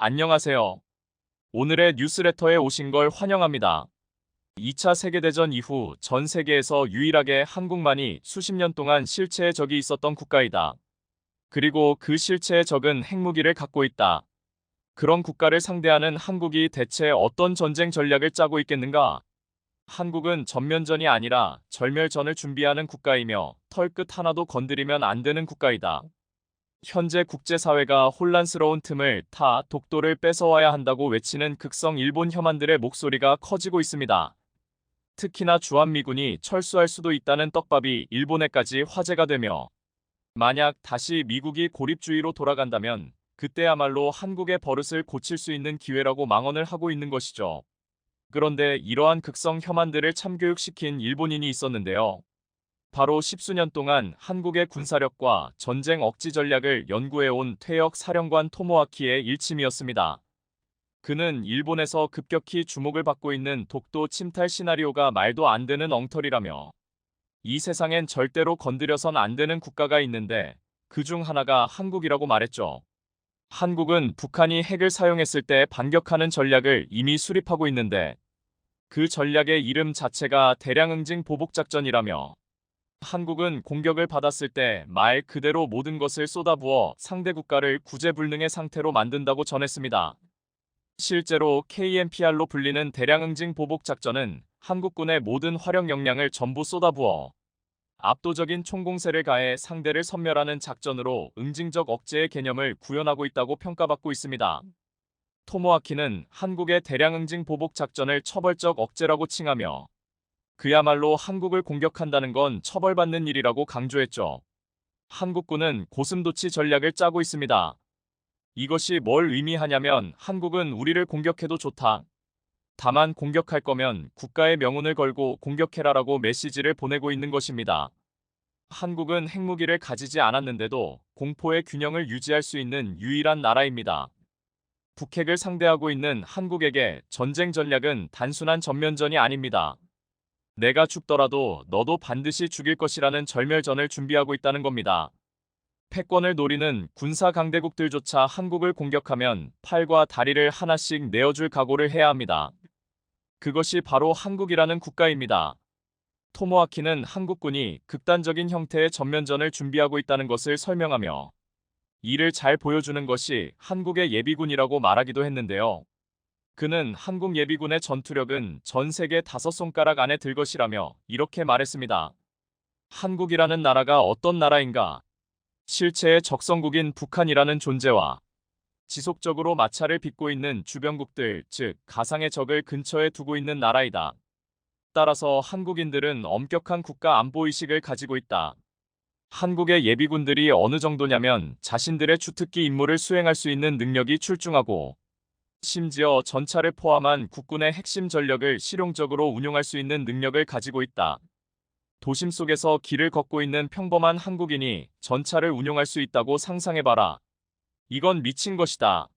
안녕하세요. 오늘의 뉴스레터에 오신 걸 환영합니다. 2차 세계대전 이후 전 세계에서 유일하게 한국만이 수십 년 동안 실체의 적이 있었던 국가이다. 그리고 그 실체의 적은 핵무기를 갖고 있다. 그런 국가를 상대하는 한국이 대체 어떤 전쟁 전략을 짜고 있겠는가? 한국은 전면전이 아니라 절멸전을 준비하는 국가이며 털끝 하나도 건드리면 안 되는 국가이다. 현재 국제사회가 혼란스러운 틈을 타 독도를 뺏어와야 한다고 외치는 극성 일본 혐한들의 목소리가 커지고 있습니다. 특히나 주한미군이 철수할 수도 있다는 떡밥이 일본에까지 화제가 되며 만약 다시 미국이 고립주의로 돌아간다면 그때야말로 한국의 버릇을 고칠 수 있는 기회라고 망언을 하고 있는 것이죠. 그런데 이러한 극성 혐한들을 참교육시킨 일본인이 있었는데요. 바로 십수년 동안 한국의 군사력과 전쟁 억지 전략을 연구해온 퇴역 사령관 토모아키의 일침이었습니다. 그는 일본에서 급격히 주목을 받고 있는 독도 침탈 시나리오가 말도 안 되는 엉터리라며 이 세상엔 절대로 건드려선 안 되는 국가가 있는데 그 중 하나가 한국이라고 말했죠. 한국은 북한이 핵을 사용했을 때 반격하는 전략을 이미 수립하고 있는데 그 전략의 이름 자체가 대량응징 보복작전이라며 한국은 공격을 받았을 때 말 그대로 모든 것을 쏟아부어 상대 국가를 구제불능의 상태로 만든다고 전했습니다. 실제로 KMPR로 불리는 대량응징 보복작전은 한국군의 모든 화력 역량을 전부 쏟아부어 압도적인 총공세를 가해 상대를 섬멸하는 작전으로 응징적 억제의 개념을 구현하고 있다고 평가받고 있습니다. 토모아키는 한국의 대량응징 보복작전을 처벌적 억제라고 칭하며 그야말로 한국을 공격한다는 건 처벌받는 일이라고 강조했죠. 한국군은 고슴도치 전략을 짜고 있습니다. 이것이 뭘 의미하냐면 한국은 우리를 공격해도 좋다. 다만 공격할 거면 국가의 명운을 걸고 공격해라라고 메시지를 보내고 있는 것입니다. 한국은 핵무기를 가지지 않았는데도 공포의 균형을 유지할 수 있는 유일한 나라입니다. 북핵을 상대하고 있는 한국에게 전쟁 전략은 단순한 전면전이 아닙니다. 내가 죽더라도 너도 반드시 죽일 것이라는 절멸전을 준비하고 있다는 겁니다. 패권을 노리는 군사 강대국들조차 한국을 공격하면 팔과 다리를 하나씩 내어줄 각오를 해야 합니다. 그것이 바로 한국이라는 국가입니다. 토모아키는 한국군이 극단적인 형태의 전면전을 준비하고 있다는 것을 설명하며 이를 잘 보여주는 것이 한국의 예비군이라고 말하기도 했는데요. 그는 한국 예비군의 전투력은 전 세계 5손가락 안에 들 것이라며 이렇게 말했습니다. 한국이라는 나라가 어떤 나라인가? 실체의 적성국인 북한이라는 존재와 지속적으로 마찰을 빚고 있는 주변국들, 즉 가상의 적을 근처에 두고 있는 나라이다. 따라서 한국인들은 엄격한 국가 안보의식을 가지고 있다. 한국의 예비군들이 어느 정도냐면 자신들의 주특기 임무를 수행할 수 있는 능력이 출중하고 심지어 전차를 포함한 국군의 핵심 전력을 실용적으로 운용할 수 있는 능력을 가지고 있다. 도심 속에서 길을 걷고 있는 평범한 한국인이 전차를 운용할 수 있다고 상상해봐라. 이건 미친 것이다.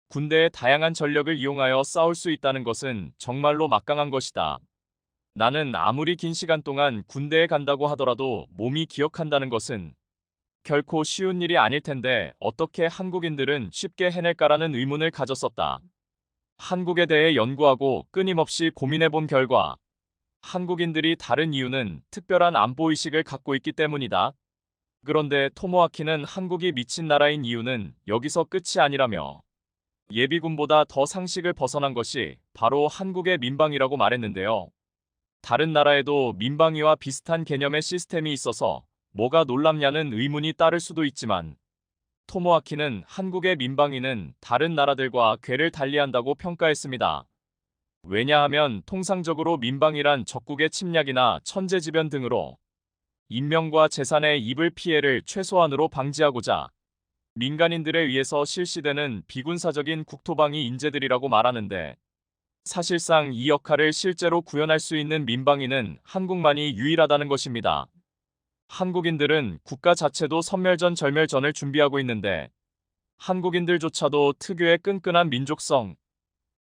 군대의 다양한 전력을 이용하여 싸울 수 있다는 것은 정말로 막강한 것이다. 나는 아무리 긴 시간 동안 군대에 간다고 하더라도 몸이 기억한다는 것은 결코 쉬운 일이 아닐 텐데 어떻게 한국인들은 쉽게 해낼까라는 의문을 가졌었다. 한국에 대해 연구하고 끊임없이 고민해본 결과 한국인들이 다른 이유는 특별한 안보의식을 갖고 있기 때문이다. 그런데 토모아키는 한국이 미친 나라인 이유는 여기서 끝이 아니라며 예비군보다 더 상식을 벗어난 것이 바로 한국의 민방위라고 말했는데요. 다른 나라에도 민방위와 비슷한 개념의 시스템이 있어서 뭐가 놀랍냐는 의문이 따를 수도 있지만 토모아키는 한국의 민방위는 다른 나라들과 궤를 달리한다고 평가했습니다. 왜냐하면 통상적으로 민방위란 적국의 침략이나 천재지변 등으로 인명과 재산의 입을 피해를 최소한으로 방지하고자 민간인들에 의해서 실시되는 비군사적인 국토방위 인재들이라고 말하는데 사실상 이 역할을 실제로 구현할 수 있는 민방위는 한국만이 유일하다는 것입니다. 한국인들은 국가 자체도 선멸전 절멸전을 준비하고 있는데 한국인들조차도 특유의 끈끈한 민족성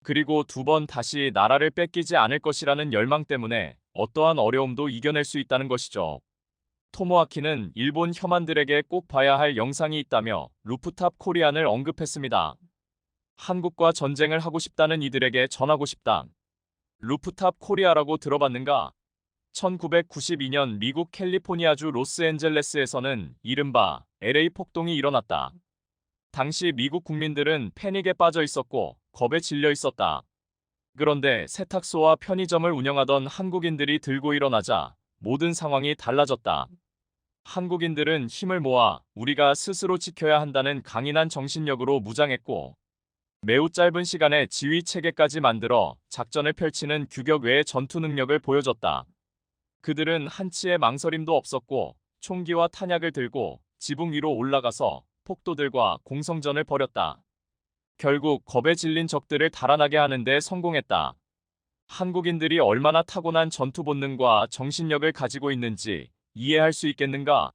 그리고 2번 다시 나라를 뺏기지 않을 것이라는 열망 때문에 어떠한 어려움도 이겨낼 수 있다는 것이죠. 토모아키는 일본 혐한들에게 꼭 봐야 할 영상이 있다며 루프탑 코리안을 언급했습니다. 한국과 전쟁을 하고 싶다는 이들에게 전하고 싶다. 루프탑 코리아라고 들어봤는가? 1992년 미국 캘리포니아주 로스앤젤레스에서는 이른바 LA 폭동이 일어났다. 당시 미국 국민들은 패닉에 빠져 있었고 겁에 질려 있었다. 그런데 세탁소와 편의점을 운영하던 한국인들이 들고 일어나자 모든 상황이 달라졌다. 한국인들은 힘을 모아 우리가 스스로 지켜야 한다는 강인한 정신력으로 무장했고 매우 짧은 시간에 지휘 체계까지 만들어 작전을 펼치는 규격 외의 전투 능력을 보여줬다. 그들은 한치의 망설임도 없었고 총기와 탄약을 들고 지붕 위로 올라가서 폭도들과 공성전을 벌였다. 결국 겁에 질린 적들을 달아나게 하는 데 성공했다. 한국인들이 얼마나 타고난 전투 본능과 정신력을 가지고 있는지 이해할 수 있겠는가?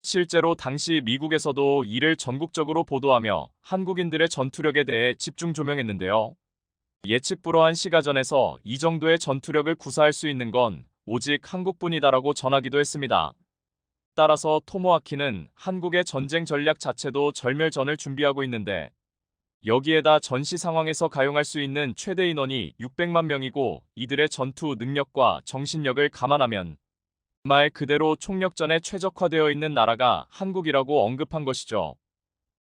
실제로 당시 미국에서도 이를 전국적으로 보도하며 한국인들의 전투력에 대해 집중 조명했는데요. 예측 불허한 시가전에서 이 정도의 전투력을 구사할 수 있는 건 오직 한국뿐이다라고 전하기도 했습니다. 따라서 토모하키는 한국의 전쟁 전략 자체도 절멸전을 준비하고 있는데 여기에다 전시 상황에서 가용할 수 있는 최대 인원이 600만 명이고 이들의 전투 능력과 정신력을 감안하면 말 그대로 총력전에 최적화되어 있는 나라가 한국이라고 언급한 것이죠.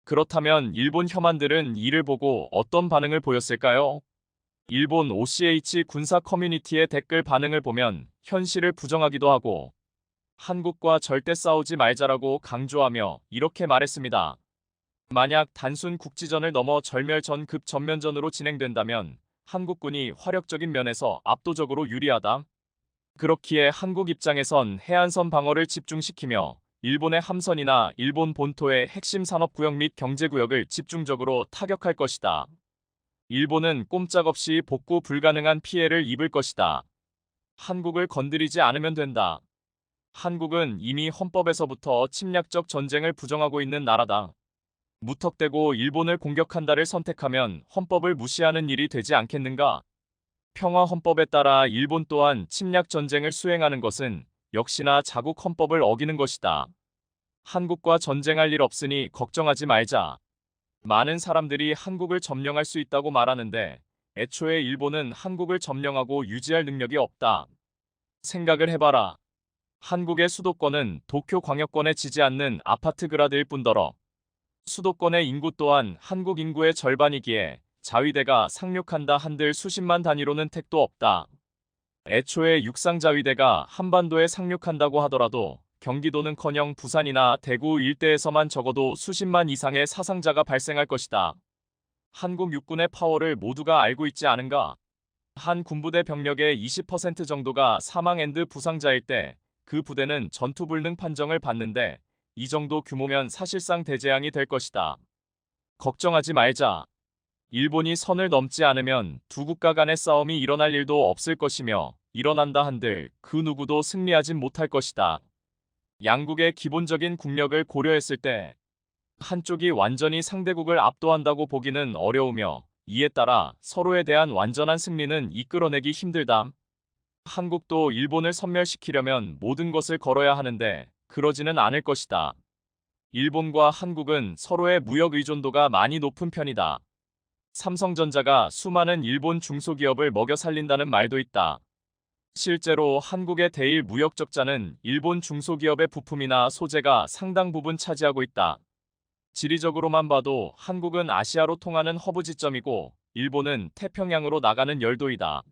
그렇다면 일본 혐한들은 이를 보고 어떤 반응을 보였을까요? 일본 OCH 군사 커뮤니티의 댓글 반응을 보면 현실을 부정하기도 하고 한국과 절대 싸우지 말자라고 강조하며 이렇게 말했습니다. 만약 단순 국지전을 넘어 절멸전 급 전면전으로 진행된다면 한국군이 화력적인 면에서 압도적으로 유리하다. 그렇기에 한국 입장에선 해안선 방어를 집중시키며 일본의 함선이나 일본 본토의 핵심 산업구역 및 경제구역을 집중적으로 타격할 것이다. 일본은 꼼짝없이 복구 불가능한 피해를 입을 것이다. 한국을 건드리지 않으면 된다. 한국은 이미 헌법에서부터 침략적 전쟁을 부정하고 있는 나라다. 무턱대고 일본을 공격한다를 선택하면 헌법을 무시하는 일이 되지 않겠는가? 평화헌법에 따라 일본 또한 침략 전쟁을 수행하는 것은 역시나 자국 헌법을 어기는 것이다. 한국과 전쟁할 일 없으니 걱정하지 말자. 많은 사람들이 한국을 점령할 수 있다고 말하는데 애초에 일본은 한국을 점령하고 유지할 능력이 없다. 생각을 해봐라. 한국의 수도권은 도쿄 광역권에 지지 않는 아파트 그라드일 뿐더러 수도권의 인구 또한 한국 인구의 절반이기에 자위대가 상륙한다 한들 수십만 단위로는 택도 없다. 애초에 육상자위대가 한반도에 상륙한다고 하더라도 경기도는커녕 부산이나 대구 일대에서만 적어도 수십만 이상의 사상자가 발생할 것이다. 한국 육군의 파워를 모두가 알고 있지 않은가? 한 군부대 병력의 20% 정도가 사망 앤드 부상자일 때 그 부대는 전투불능 판정을 받는데 이 정도 규모면 사실상 대재앙이 될 것이다. 걱정하지 말자. 일본이 선을 넘지 않으면 두 국가 간의 싸움이 일어날 일도 없을 것이며 일어난다 한들 그 누구도 승리하진 못할 것이다. 양국의 기본적인 국력을 고려했을 때 한쪽이 완전히 상대국을 압도한다고 보기는 어려우며 이에 따라 서로에 대한 완전한 승리는 이끌어내기 힘들다. 한국도 일본을 섬멸시키려면 모든 것을 걸어야 하는데 그러지는 않을 것이다. 일본과 한국은 서로의 무역 의존도가 많이 높은 편이다. 삼성전자가 수많은 일본 중소기업을 먹여 살린다는 말도 있다. 실제로 한국의 대일 무역 적자는 일본 중소기업의 부품이나 소재가 상당 부분 차지하고 있다. 지리적으로만 봐도 한국은 아시아로 통하는 허브지점이고 일본은 태평양으로 나가는 열도이다.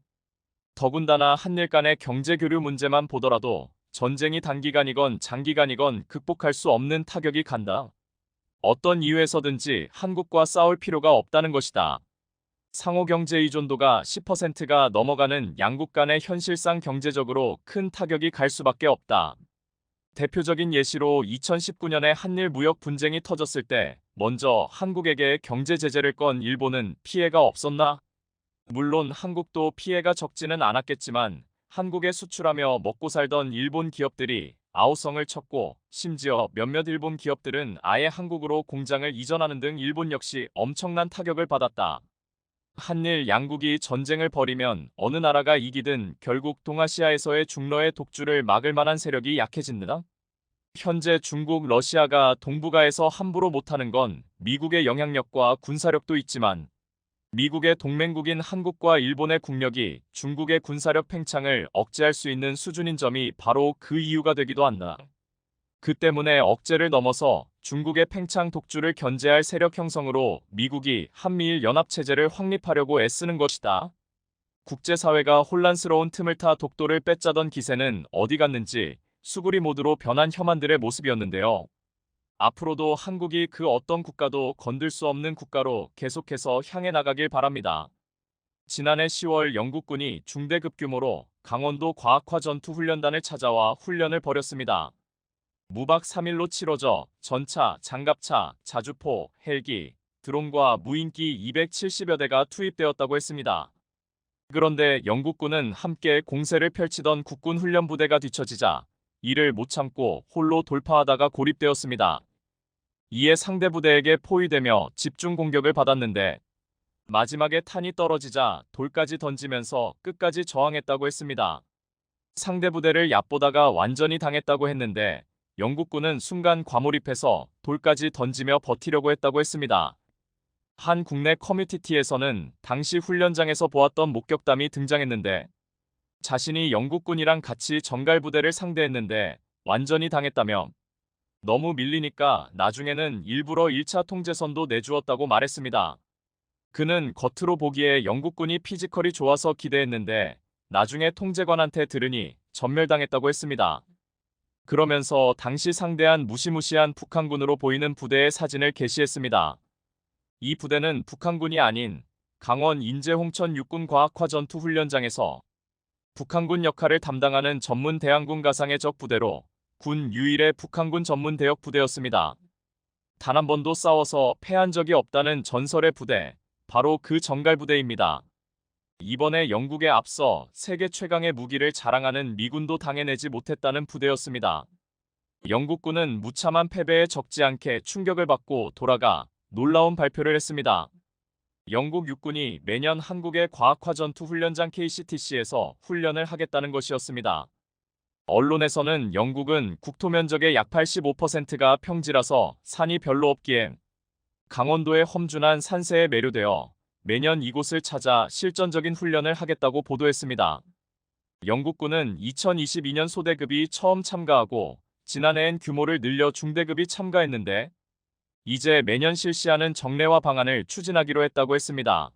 더군다나 한일 간의 경제교류 문제만 보더라도 전쟁이 단기간이건 장기간이건 극복할 수 없는 타격이 간다. 어떤 이유에서든지 한국과 싸울 필요가 없다는 것이다. 상호 경제 의존도가 10%가 넘어가는 양국 간의 현실상 경제적으로 큰 타격이 갈 수밖에 없다. 대표적인 예시로 2019년에 한일 무역 분쟁이 터졌을 때 먼저 한국에게 경제 제재를 건 일본은 피해가 없었나? 물론 한국도 피해가 적지는 않았겠지만 한국에 수출하며 먹고 살던 일본 기업들이 아우성을 쳤고 심지어 몇몇 일본 기업들은 아예 한국으로 공장을 이전하는 등 일본 역시 엄청난 타격을 받았다. 한일 양국이 전쟁을 벌이면 어느 나라가 이기든 결국 동아시아에서의 중러의 독주를 막을 만한 세력이 약해진다. 현재 중국, 러시아가 동북아에서 함부로 못하는 건 미국의 영향력과 군사력도 있지만 미국의 동맹국인 한국과 일본의 국력이 중국의 군사력 팽창을 억제할 수 있는 수준인 점이 바로 그 이유가 되기도 한다. 그 때문에 억제를 넘어서 중국의 팽창 독주를 견제할 세력 형성으로 미국이 한미일 연합체제를 확립하려고 애쓰는 것이다. 국제사회가 혼란스러운 틈을 타 독도를 빼짜던 기세는 어디 갔는지 수구리 모드로 변한 혐한들의 모습이었는데요. 앞으로도 한국이 그 어떤 국가도 건들 수 없는 국가로 계속해서 향해 나가길 바랍니다. 지난해 10월 영국군이 중대급 규모로 강원도 과학화 전투훈련단을 찾아와 훈련을 벌였습니다. 무박 3일로 치러져 전차, 장갑차, 자주포, 헬기, 드론과 무인기 270여 대가 투입되었다고 했습니다. 그런데 영국군은 함께 공세를 펼치던 국군 훈련부대가 뒤처지자 이를 못 참고 홀로 돌파하다가 고립되었습니다. 이에 상대 부대에게 포위되며 집중 공격을 받았는데 마지막에 탄이 떨어지자 돌까지 던지면서 끝까지 저항했다고 했습니다. 상대 부대를 얕보다가 완전히 당했다고 했는데 영국군은 순간 과몰입해서 돌까지 던지며 버티려고 했다고 했습니다. 한 국내 커뮤니티에서는 당시 훈련장에서 보았던 목격담이 등장했는데 자신이 영국군이랑 같이 정갈부대를 상대했는데 완전히 당했다며 너무 밀리니까 나중에는 일부러 1차 통제선도 내주었다고 말했습니다. 그는 겉으로 보기에 영국군이 피지컬이 좋아서 기대했는데 나중에 통제관한테 들으니 전멸당했다고 했습니다. 그러면서 당시 상대한 무시무시한 북한군으로 보이는 부대의 사진을 게시했습니다. 이 부대는 북한군이 아닌 강원 인제 홍천 육군과학화 전투훈련장에서 북한군 역할을 담당하는 전문 대항군 가상의 적 부대로 군 유일의 북한군 전문 대역 부대였습니다. 단 한 번도 싸워서 패한 적이 없다는 전설의 부대, 바로 그 정갈부대입니다. 이번에 영국에 앞서 세계 최강의 무기를 자랑하는 미군도 당해내지 못했다는 부대였습니다. 영국군은 무참한 패배에 적지 않게 충격을 받고 돌아가 놀라운 발표를 했습니다. 영국 육군이 매년 한국의 과학화 전투 훈련장 KCTC에서 훈련을 하겠다는 것이었습니다. 언론에서는 영국은 국토 면적의 약 85%가 평지라서 산이 별로 없기에 강원도의 험준한 산세에 매료되어 매년 이곳을 찾아 실전적인 훈련을 하겠다고 보도했습니다. 영국군은 2022년 소대급이 처음 참가하고 지난해엔 규모를 늘려 중대급이 참가했는데 이제 매년 실시하는 정례화 방안을 추진하기로 했다고 했습니다.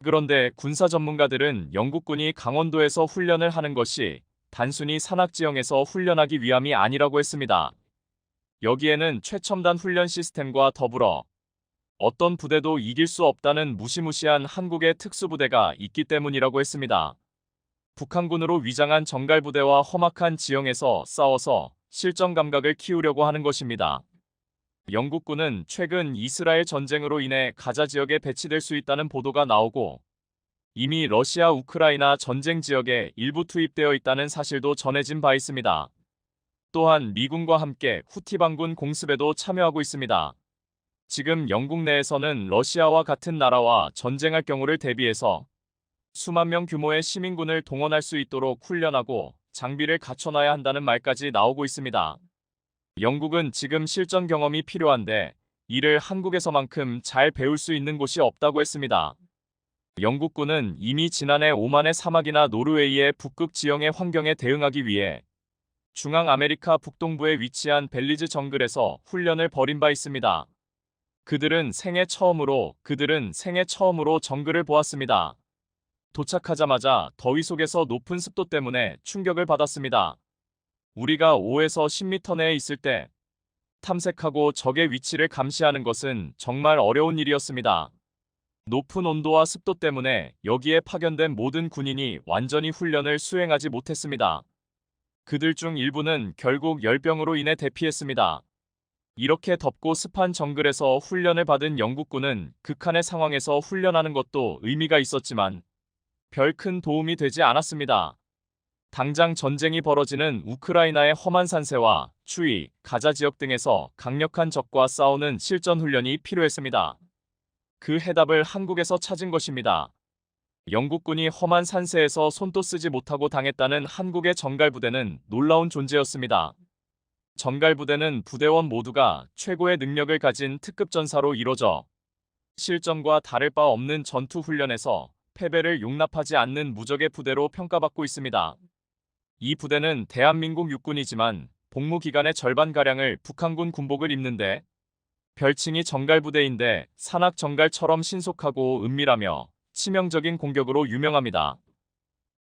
그런데 군사 전문가들은 영국군이 강원도에서 훈련을 하는 것이 단순히 산악지형에서 훈련하기 위함이 아니라고 했습니다. 여기에는 최첨단 훈련 시스템과 더불어 어떤 부대도 이길 수 없다는 무시무시한 한국의 특수부대가 있기 때문이라고 했습니다. 북한군으로 위장한 정갈부대와 험악한 지형에서 싸워서 실전 감각을 키우려고 하는 것입니다. 영국군은 최근 이스라엘 전쟁으로 인해 가자 지역에 배치될 수 있다는 보도가 나오고 이미 러시아 우크라이나 전쟁 지역에 일부 투입되어 있다는 사실도 전해진 바 있습니다. 또한 미군과 함께 후티 반군 공습에도 참여하고 있습니다. 지금 영국 내에서는 러시아와 같은 나라와 전쟁할 경우를 대비해서 수만 명 규모의 시민군을 동원할 수 있도록 훈련하고 장비를 갖춰놔야 한다는 말까지 나오고 있습니다. 영국은 지금 실전 경험이 필요한데 이를 한국에서만큼 잘 배울 수 있는 곳이 없다고 했습니다. 영국군은 이미 지난해 오만의 사막이나 노르웨이의 북극 지형의 환경에 대응하기 위해 중앙 아메리카 북동부에 위치한 벨리즈 정글에서 훈련을 벌인 바 있습니다. 그들은 생애 처음으로 정글을 보았습니다. 도착하자마자 더위 속에서 높은 습도 때문에 충격을 받았습니다. 우리가 5에서 10m 내에 있을 때 탐색하고 적의 위치를 감시하는 것은 정말 어려운 일이었습니다. 높은 온도와 습도 때문에 여기에 파견된 모든 군인이 완전히 훈련을 수행하지 못했습니다. 그들 중 일부는 결국 열병으로 인해 대피했습니다. 이렇게 덥고 습한 정글에서 훈련을 받은 영국군은 극한의 상황에서 훈련하는 것도 의미가 있었지만 별 큰 도움이 되지 않았습니다. 당장 전쟁이 벌어지는 우크라이나의 험한 산세와 추위, 가자 지역 등에서 강력한 적과 싸우는 실전 훈련이 필요했습니다. 그 해답을 한국에서 찾은 것입니다. 영국군이 험한 산세에서 손도 쓰지 못하고 당했다는 한국의 정갈부대는 놀라운 존재였습니다. 정갈부대는 부대원 모두가 최고의 능력을 가진 특급 전사로 이루어져 실전과 다를 바 없는 전투 훈련에서 패배를 용납하지 않는 무적의 부대로 평가받고 있습니다. 이 부대는 대한민국 육군이지만 복무 기간의 절반가량을 북한군 군복을 입는데 별칭이 정갈부대인데 산악 정갈처럼 신속하고 은밀하며 치명적인 공격으로 유명합니다.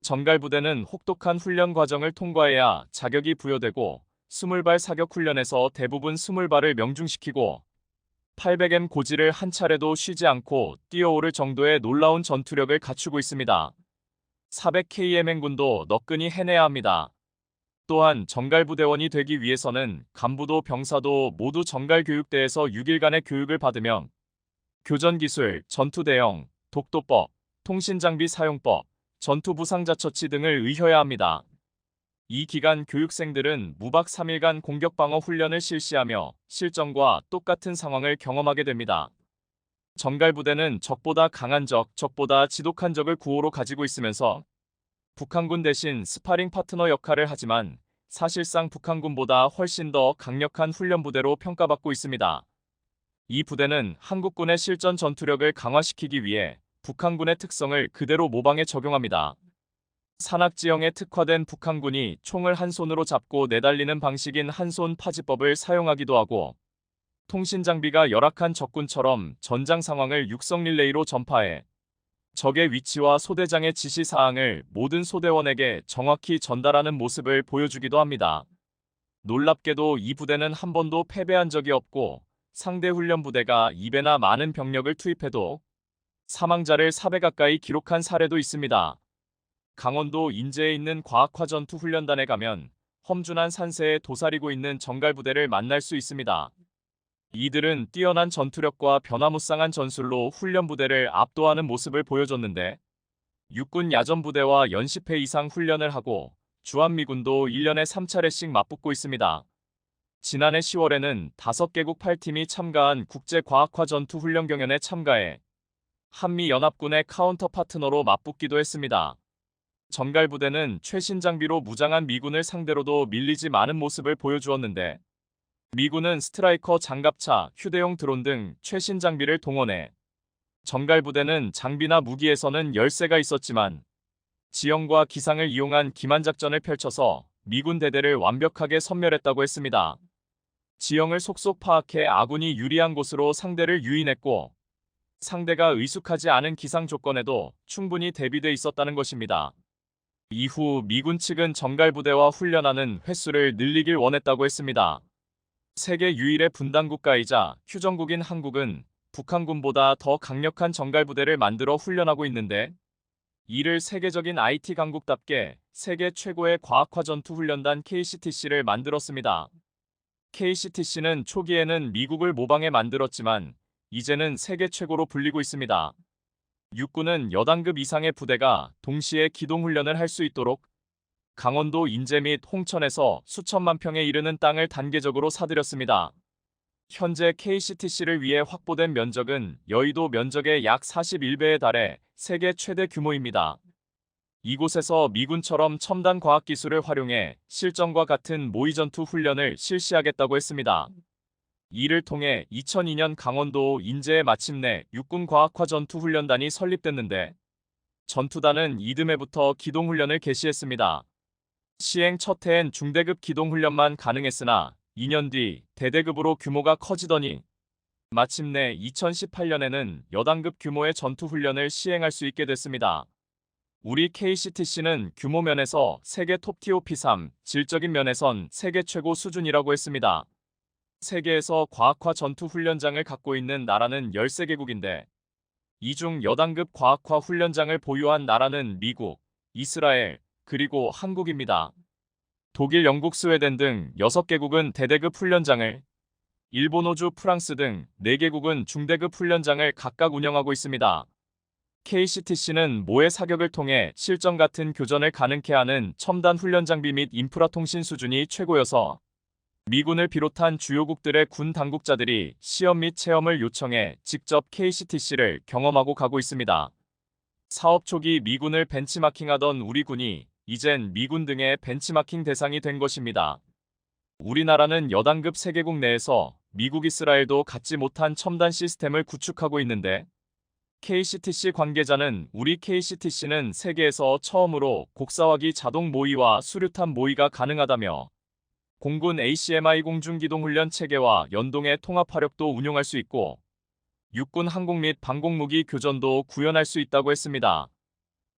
정갈부대는 혹독한 훈련 과정을 통과해야 자격이 부여되고 20발 사격 훈련에서 대부분 20발을 명중시키고 800M 고지를 한 차례도 쉬지 않고 뛰어오를 정도의 놀라운 전투력을 갖추고 있습니다. 400KMN군도 너끈히 해내야 합니다. 또한 정갈부대원이 되기 위해서는 간부도 병사도 모두 정갈교육대에서 6일간의 교육을 받으며 교전기술, 전투대형, 독도법, 통신장비 사용법, 전투부상자처치 등을 의혀야 합니다. 이 기간 교육생들은 무박 3일간 공격방어 훈련을 실시하며 실전과 똑같은 상황을 경험하게 됩니다. 정갈부대는 적보다 강한 적, 적보다 지독한 적을 구호로 가지고 있으면서 북한군 대신 스파링 파트너 역할을 하지만 사실상 북한군보다 훨씬 더 강력한 훈련부대로 평가받고 있습니다. 이 부대는 한국군의 실전 전투력을 강화시키기 위해 북한군의 특성을 그대로 모방해 적용합니다. 산악지형에 특화된 북한군이 총을 한 손으로 잡고 내달리는 방식인 한손 파지법을 사용하기도 하고 통신장비가 열악한 적군처럼 전장 상황을 육성 릴레이로 전파해 적의 위치와 소대장의 지시사항을 모든 소대원에게 정확히 전달하는 모습을 보여주기도 합니다. 놀랍게도 이 부대는 한 번도 패배한 적이 없고 상대 훈련부대가 2배나 많은 병력을 투입해도 사망자를 4배 가까이 기록한 사례도 있습니다. 강원도 인제에 있는 과학화전투훈련단에 가면 험준한 산세에 도사리고 있는 정갈부대를 만날 수 있습니다. 이들은 뛰어난 전투력과 변화무쌍한 전술로 훈련부대를 압도하는 모습을 보여줬는데 육군 야전부대와 연십회 이상 훈련을 하고 주한미군도 1년에 3차례씩 맞붙고 있습니다. 지난해 10월에는 5개국 8팀이 참가한 국제과학화전투훈련 경연에 참가해 한미연합군의 카운터 파트너로 맞붙기도 했습니다. 정갈부대는 최신 장비로 무장한 미군을 상대로도 밀리지 않은 모습을 보여주었는데 미군은 스트라이커 장갑차, 휴대용 드론 등 최신 장비를 동원해 정갈부대는 장비나 무기에서는 열세가 있었지만 지형과 기상을 이용한 기만작전을 펼쳐서 미군 대대를 완벽하게 섬멸했다고 했습니다. 지형을 속속 파악해 아군이 유리한 곳으로 상대를 유인했고 상대가 의숙하지 않은 기상 조건에도 충분히 대비돼 있었다는 것입니다. 이후 미군 측은 정갈부대와 훈련하는 횟수를 늘리길 원했다고 했습니다. 세계 유일의 분단국가이자 휴전국인 한국은 북한군보다 더 강력한 정갈부대를 만들어 훈련하고 있는데 이를 세계적인 IT 강국답게 세계 최고의 과학화전투훈련단 KCTC를 만들었습니다. KCTC는 초기에는 미국을 모방해 만들었지만 이제는 세계 최고로 불리고 있습니다. 육군은 여단급 이상의 부대가 동시에 기동훈련을 할 수 있도록 강원도 인제 및 홍천에서 수천만 평에 이르는 땅을 단계적으로 사들였습니다. 현재 KCTC를 위해 확보된 면적은 여의도 면적의 약 41배에 달해 세계 최대 규모입니다. 이곳에서 미군처럼 첨단 과학기술을 활용해 실전과 같은 모의전투 훈련을 실시하겠다고 했습니다. 이를 통해 2002년 강원도 인제에 마침내 육군과학화전투훈련단이 설립됐는데 전투단은 이듬해부터 기동훈련을 개시했습니다. 시행 첫 해엔 중대급 기동훈련만 가능했으나 2년 뒤 대대급으로 규모가 커지더니 마침내 2018년에는 여단급 규모의 전투훈련을 시행할 수 있게 됐습니다. 우리 KCTC는 규모 면에서 세계 톱티어 P3, 질적인 면에선 세계 최고 수준이라고 했습니다. 세계에서 과학화 전투훈련장을 갖고 있는 나라는 13개국인데 이 중 여단급 과학화 훈련장을 보유한 나라는 미국, 이스라엘, 그리고 한국입니다. 독일, 영국, 스웨덴 등 6개국은 대대급 훈련장을, 일본, 호주, 프랑스 등 4개국은 중대급 훈련장을 각각 운영하고 있습니다. KCTC는 모의 사격을 통해 실전 같은 교전을 가능케 하는 첨단 훈련 장비 및 인프라 통신 수준이 최고여서 미군을 비롯한 주요국들의 군 당국자들이 시험 및 체험을 요청해 직접 KCTC를 경험하고 가고 있습니다. 사업 초기 미군을 벤치마킹하던 우리 군이 이젠 미군 등의 벤치마킹 대상이 된 것입니다. 우리나라는 여단급 세계국 내에서 미국 이스라엘도 갖지 못한 첨단 시스템을 구축하고 있는데 KCTC 관계자는 우리 KCTC는 세계에서 처음으로 곡사화기 자동 모의와 수류탄 모의가 가능하다며 공군 ACMI 공중기동훈련 체계와 연동의 통합화력도 운용할 수 있고 육군 항공 및 방공무기 교전도 구현할 수 있다고 했습니다.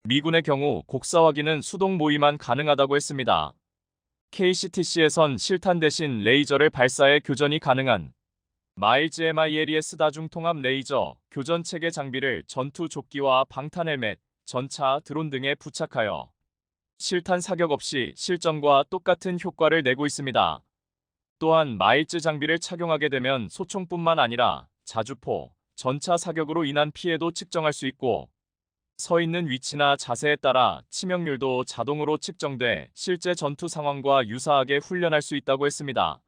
미군의 경우 곡사화기는 수동 모의만 가능하다고 했습니다. KCTC에선 실탄 대신 레이저를 발사해 교전이 가능한 마일즈 MILES 다중통합 레이저 교전 체계 장비를 전투 조끼와 방탄 헬멧, 전차, 드론 등에 부착하여 실탄 사격 없이 실전과 똑같은 효과를 내고 있습니다. 또한 마일즈 장비를 착용하게 되면 소총뿐만 아니라 자주포, 전차 사격으로 인한 피해도 측정할 수 있고 서 있는 위치나 자세에 따라 치명률도 자동으로 측정돼 실제 전투 상황과 유사하게 훈련할 수 있다고 했습니다.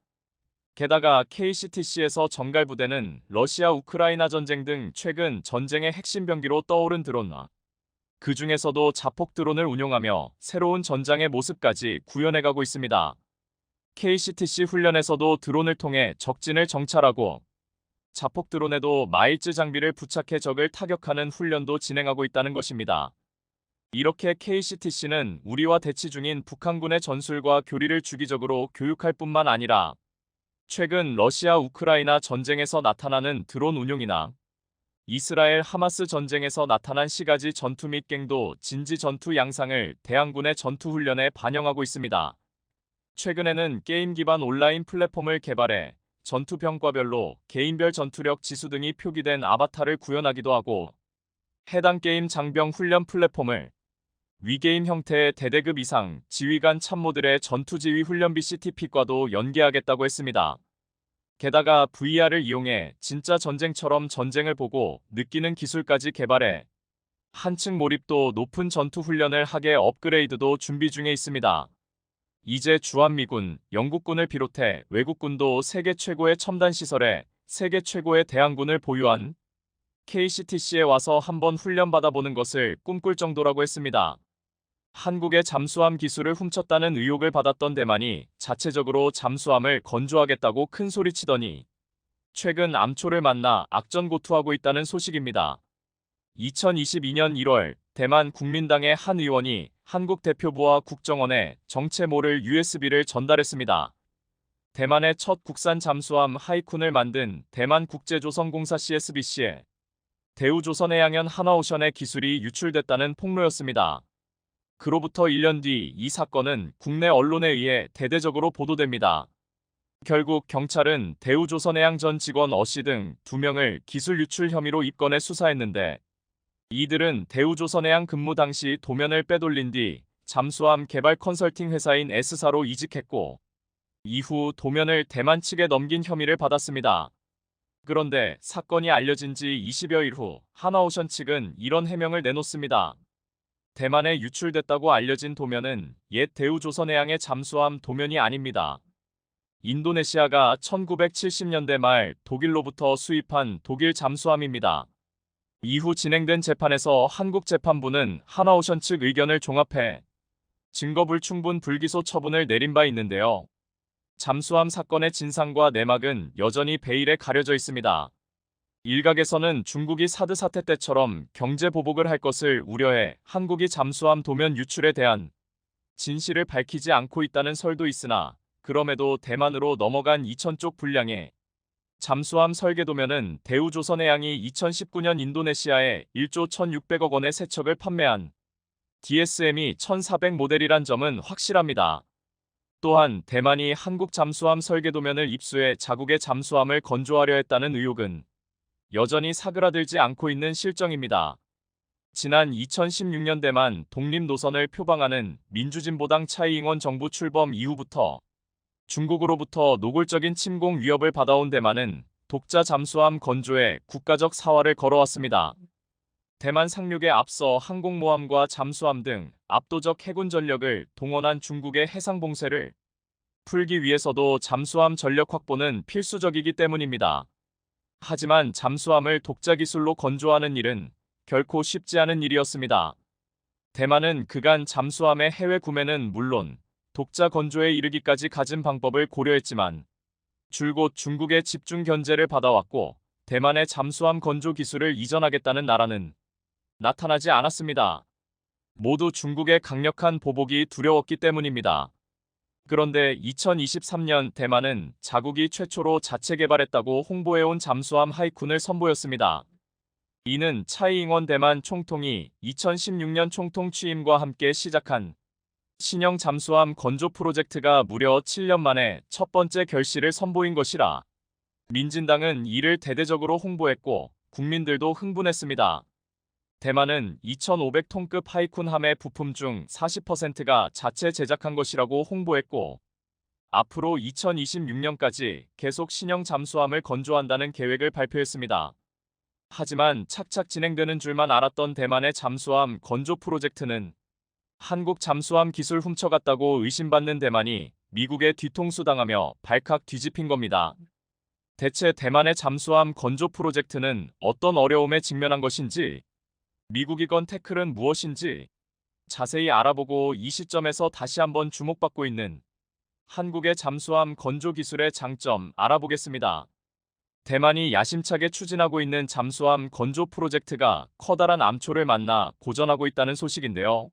게다가 KCTC에서 정갈 부대는 러시아 우크라이나 전쟁 등 최근 전쟁의 핵심 병기로 떠오른 드론, 그 중에서도 자폭 드론을 운용하며 새로운 전장의 모습까지 구현해가고 있습니다. KCTC 훈련에서도 드론을 통해 적진을 정찰하고 자폭 드론에도 마일즈 장비를 부착해 적을 타격하는 훈련도 진행하고 있다는 것입니다. 이렇게 KCTC는 우리와 대치 중인 북한군의 전술과 교리를 주기적으로 교육할 뿐만 아니라 최근 러시아 우크라이나 전쟁에서 나타나는 드론 운용이나 이스라엘 하마스 전쟁에서 나타난 시가지 전투 및 갱도 진지 전투 양상을 대항군의 전투 훈련에 반영하고 있습니다. 최근에는 게임 기반 온라인 플랫폼을 개발해 전투 병과별로 개인별 전투력 지수 등이 표기된 아바타를 구현하기도 하고 해당 게임 장병 훈련 플랫폼을 위게임 형태의 대대급 이상 지휘관 참모들의 전투지휘 훈련 BCTP과도 연계하겠다고 했습니다. 게다가 VR을 이용해 진짜 전쟁처럼 전쟁을 보고 느끼는 기술까지 개발해 한층 몰입도 높은 전투 훈련을 하게 업그레이드도 준비 중에 있습니다. 이제 주한미군, 영국군을 비롯해 외국군도 세계 최고의 첨단 시설에 세계 최고의 대항군을 보유한 KCTC에 와서 한번 훈련받아보는 것을 꿈꿀 정도라고 했습니다. 한국의 잠수함 기술을 훔쳤다는 의혹을 받았던 대만이 자체적으로 잠수함을 건조하겠다고 큰 소리치더니 최근 암초를 만나 악전고투하고 있다는 소식입니다. 2022년 1월 대만 국민당의 한 의원이 한국 대표부와 국정원에 정체 모를 USB를 전달했습니다. 대만의 첫 국산 잠수함 하이쿤을 만든 대만국제조선공사 CSBC에 대우조선해양연 한화오션의 기술이 유출됐다는 폭로였습니다. 그로부터 1년 뒤 이 사건은 국내 언론에 의해 대대적으로 보도됩니다. 결국 경찰은 대우조선해양 전 직원 어씨 등 2명을 기술 유출 혐의로 입건해 수사했는데 이들은 대우조선해양 근무 당시 도면을 빼돌린 뒤 잠수함 개발 컨설팅 회사인 S사로 이직했고 이후 도면을 대만 측에 넘긴 혐의를 받았습니다. 그런데 사건이 알려진 지 20여일 후 한화오션 측은 이런 해명을 내놓습니다. 대만에 유출됐다고 알려진 도면은 옛 대우조선해양의 잠수함 도면이 아닙니다. 인도네시아가 1970년대 말 독일로부터 수입한 독일 잠수함입니다. 이후 진행된 재판에서 한국 재판부는 한화오션 측 의견을 종합해 증거불충분 불기소 처분을 내린 바 있는데요. 잠수함 사건의 진상과 내막은 여전히 베일에 가려져 있습니다. 일각에서는 중국이 사드 사태 때처럼 경제 보복을 할 것을 우려해 한국이 잠수함 도면 유출에 대한 진실을 밝히지 않고 있다는 설도 있으나 그럼에도 대만으로 넘어간 2000쪽 분량의 잠수함 설계 도면은 대우조선해양이 2019년 인도네시아에 1조 1600억 원의 세척을 판매한 DSM이 1400 모델이란 점은 확실합니다. 또한 대만이 한국 잠수함 설계 도면을 입수해 자국의 잠수함을 건조하려 했다는 의혹은 여전히 사그라들지 않고 있는 실정입니다. 지난 2016년 대만 독립 노선을 표방하는 민주진보당 차이잉원 정부 출범 이후부터 중국으로부터 노골적인 침공 위협을 받아온 대만은 독자 잠수함 건조에 국가적 사활을 걸어왔습니다. 대만 상륙에 앞서 항공모함과 잠수함 등 압도적 해군 전력을 동원한 중국의 해상 봉쇄를 풀기 위해서도 잠수함 전력 확보는 필수적이기 때문입니다. 하지만 잠수함을 독자 기술로 건조하는 일은 결코 쉽지 않은 일이었습니다. 대만은 그간 잠수함의 해외 구매는 물론 독자 건조에 이르기까지 가진 방법을 고려했지만 줄곧 중국의 집중 견제를 받아왔고 대만의 잠수함 건조 기술을 이전하겠다는 나라는 나타나지 않았습니다. 모두 중국의 강력한 보복이 두려웠기 때문입니다. 그런데 2023년 대만은 자국이 최초로 자체 개발했다고 홍보해온 잠수함 하이쿤을 선보였습니다. 이는 차이잉원 대만 총통이 2016년 총통 취임과 함께 시작한 신형 잠수함 건조 프로젝트가 무려 7년 만에 첫 번째 결실을 선보인 것이라 민진당은 이를 대대적으로 홍보했고 국민들도 흥분했습니다. 대만은 2,500톤급 하이쿤함의 부품 중 40%가 자체 제작한 것이라고 홍보했고 앞으로 2026년까지 계속 신형 잠수함을 건조한다는 계획을 발표했습니다. 하지만 착착 진행되는 줄만 알았던 대만의 잠수함 건조 프로젝트는 한국 잠수함 기술 훔쳐갔다고 의심받는 대만이 미국에 뒤통수 당하며 발칵 뒤집힌 겁니다. 대체 대만의 잠수함 건조 프로젝트는 어떤 어려움에 직면한 것인지, 미국이 건 태클은 무엇인지 자세히 알아보고 이 시점에서 다시 한번 주목받고 있는 한국의 잠수함 건조 기술의 장점 알아보겠습니다. 대만이 야심차게 추진하고 있는 잠수함 건조 프로젝트가 커다란 암초를 만나 고전하고 있다는 소식인데요.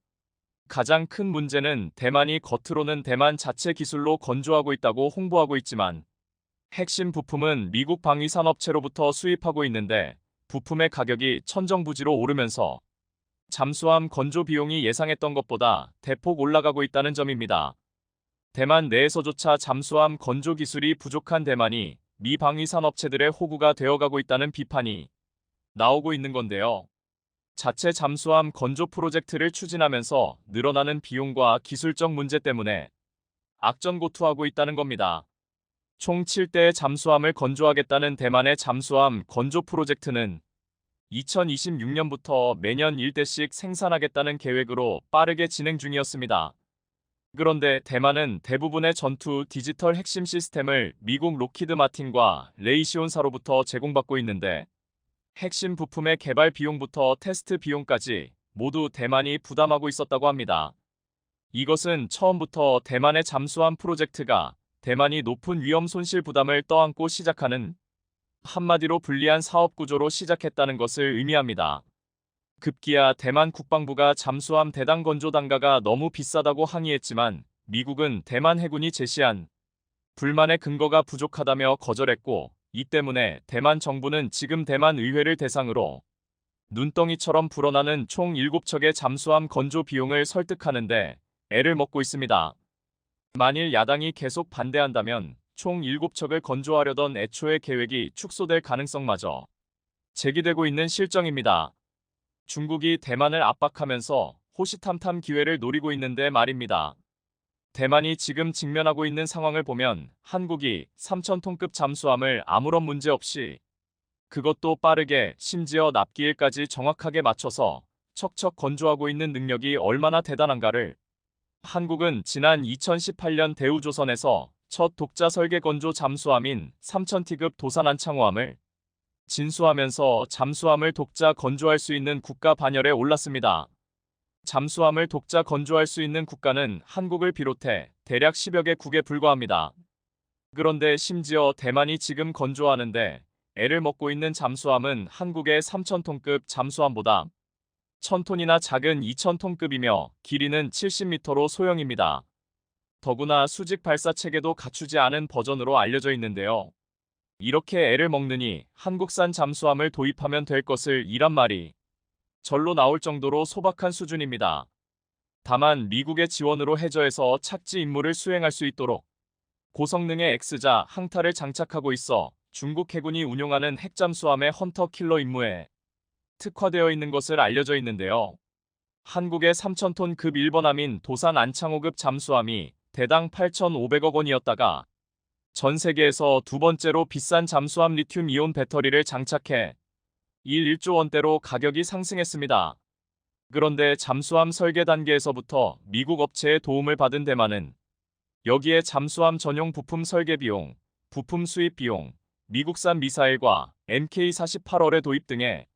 가장 큰 문제는 대만이 겉으로는 대만 자체 기술로 건조하고 있다고 홍보하고 있지만 핵심 부품은 미국 방위산업체로부터 수입하고 있는데 부품의 가격이 천정부지로 오르면서 잠수함 건조 비용이 예상했던 것보다 대폭 올라가고 있다는 점입니다. 대만 내에서조차 잠수함 건조 기술이 부족한 대만이 미 방위산업체들의 호구가 되어가고 있다는 비판이 나오고 있는 건데요. 자체 잠수함 건조 프로젝트를 추진하면서 늘어나는 비용과 기술적 문제 때문에 악전고투하고 있다는 겁니다. 총 7대의 잠수함을 건조하겠다는 대만의 잠수함 건조 프로젝트는 2026년부터 매년 1대씩 생산하겠다는 계획으로 빠르게 진행 중이었습니다. 그런데 대만은 대부분의 전투 디지털 핵심 시스템을 미국 록히드 마틴과 레이시온사로부터 제공받고 있는데 핵심 부품의 개발 비용부터 테스트 비용까지 모두 대만이 부담하고 있었다고 합니다. 이것은 처음부터 대만의 잠수함 프로젝트가 대만이 높은 위험 손실 부담을 떠안고 시작하는 한마디로 불리한 사업 구조로 시작했다는 것을 의미합니다. 급기야 대만 국방부가 잠수함 대당 건조 단가가 너무 비싸다고 항의했지만 미국은 대만 해군이 제시한 불만의 근거가 부족하다며 거절했고 이 때문에 대만 정부는 지금 대만 의회를 대상으로 눈덩이처럼 불어나는 총 7척의 잠수함 건조 비용을 설득하는데 애를 먹고 있습니다. 만일 야당이 계속 반대한다면 총 7척을 건조하려던 애초의 계획이 축소될 가능성마저 제기되고 있는 실정입니다. 중국이 대만을 압박하면서 호시탐탐 기회를 노리고 있는데 말입니다. 대만이 지금 직면하고 있는 상황을 보면 한국이 3,000톤급 잠수함을 아무런 문제 없이 그것도 빠르게 심지어 납기일까지 정확하게 맞춰서 척척 건조하고 있는 능력이 얼마나 대단한가를 한국은 지난 2018년 대우조선에서 첫 독자 설계 건조 잠수함인 3,000T급 도산 안창호함을 진수하면서 잠수함을 독자 건조할 수 있는 국가 반열에 올랐습니다. 잠수함을 독자 건조할 수 있는 국가는 한국을 비롯해 대략 10여 개국에 불과합니다. 그런데 심지어 대만이 지금 건조하는데 애를 먹고 있는 잠수함은 한국의 3,000톤급 잠수함보다 1,000톤이나 작은 2,000톤급이며 길이는 70m로 소형입니다. 더구나 수직 발사 체계도 갖추지 않은 버전으로 알려져 있는데요. 이렇게 애를 먹느니 한국산 잠수함을 도입하면 될 것을 이란 말이 절로 나올 정도로 소박한 수준입니다. 다만 미국의 지원으로 해저에서 착지 임무를 수행할 수 있도록 고성능의 X자 항타를 장착하고 있어 중국 해군이 운용하는 핵잠수함의 헌터 킬러 임무에 특화되어 있는 것을 알려져 있는데요. 한국의 3,000톤급 1번함인 도산 안창호급 잠수함이 대당 8,500억 원이었다가 전 세계에서 두 번째로 비싼 잠수함 리튬 이온 배터리를 장착해 1조 원대로 가격이 상승했습니다. 그런데 잠수함 설계 단계에서부터 미국 업체의 도움을 받은 대만은 여기에 잠수함 전용 부품 설계 비용, 부품 수입 비용, 미국산 미사일과 MK-48R의 도입 등에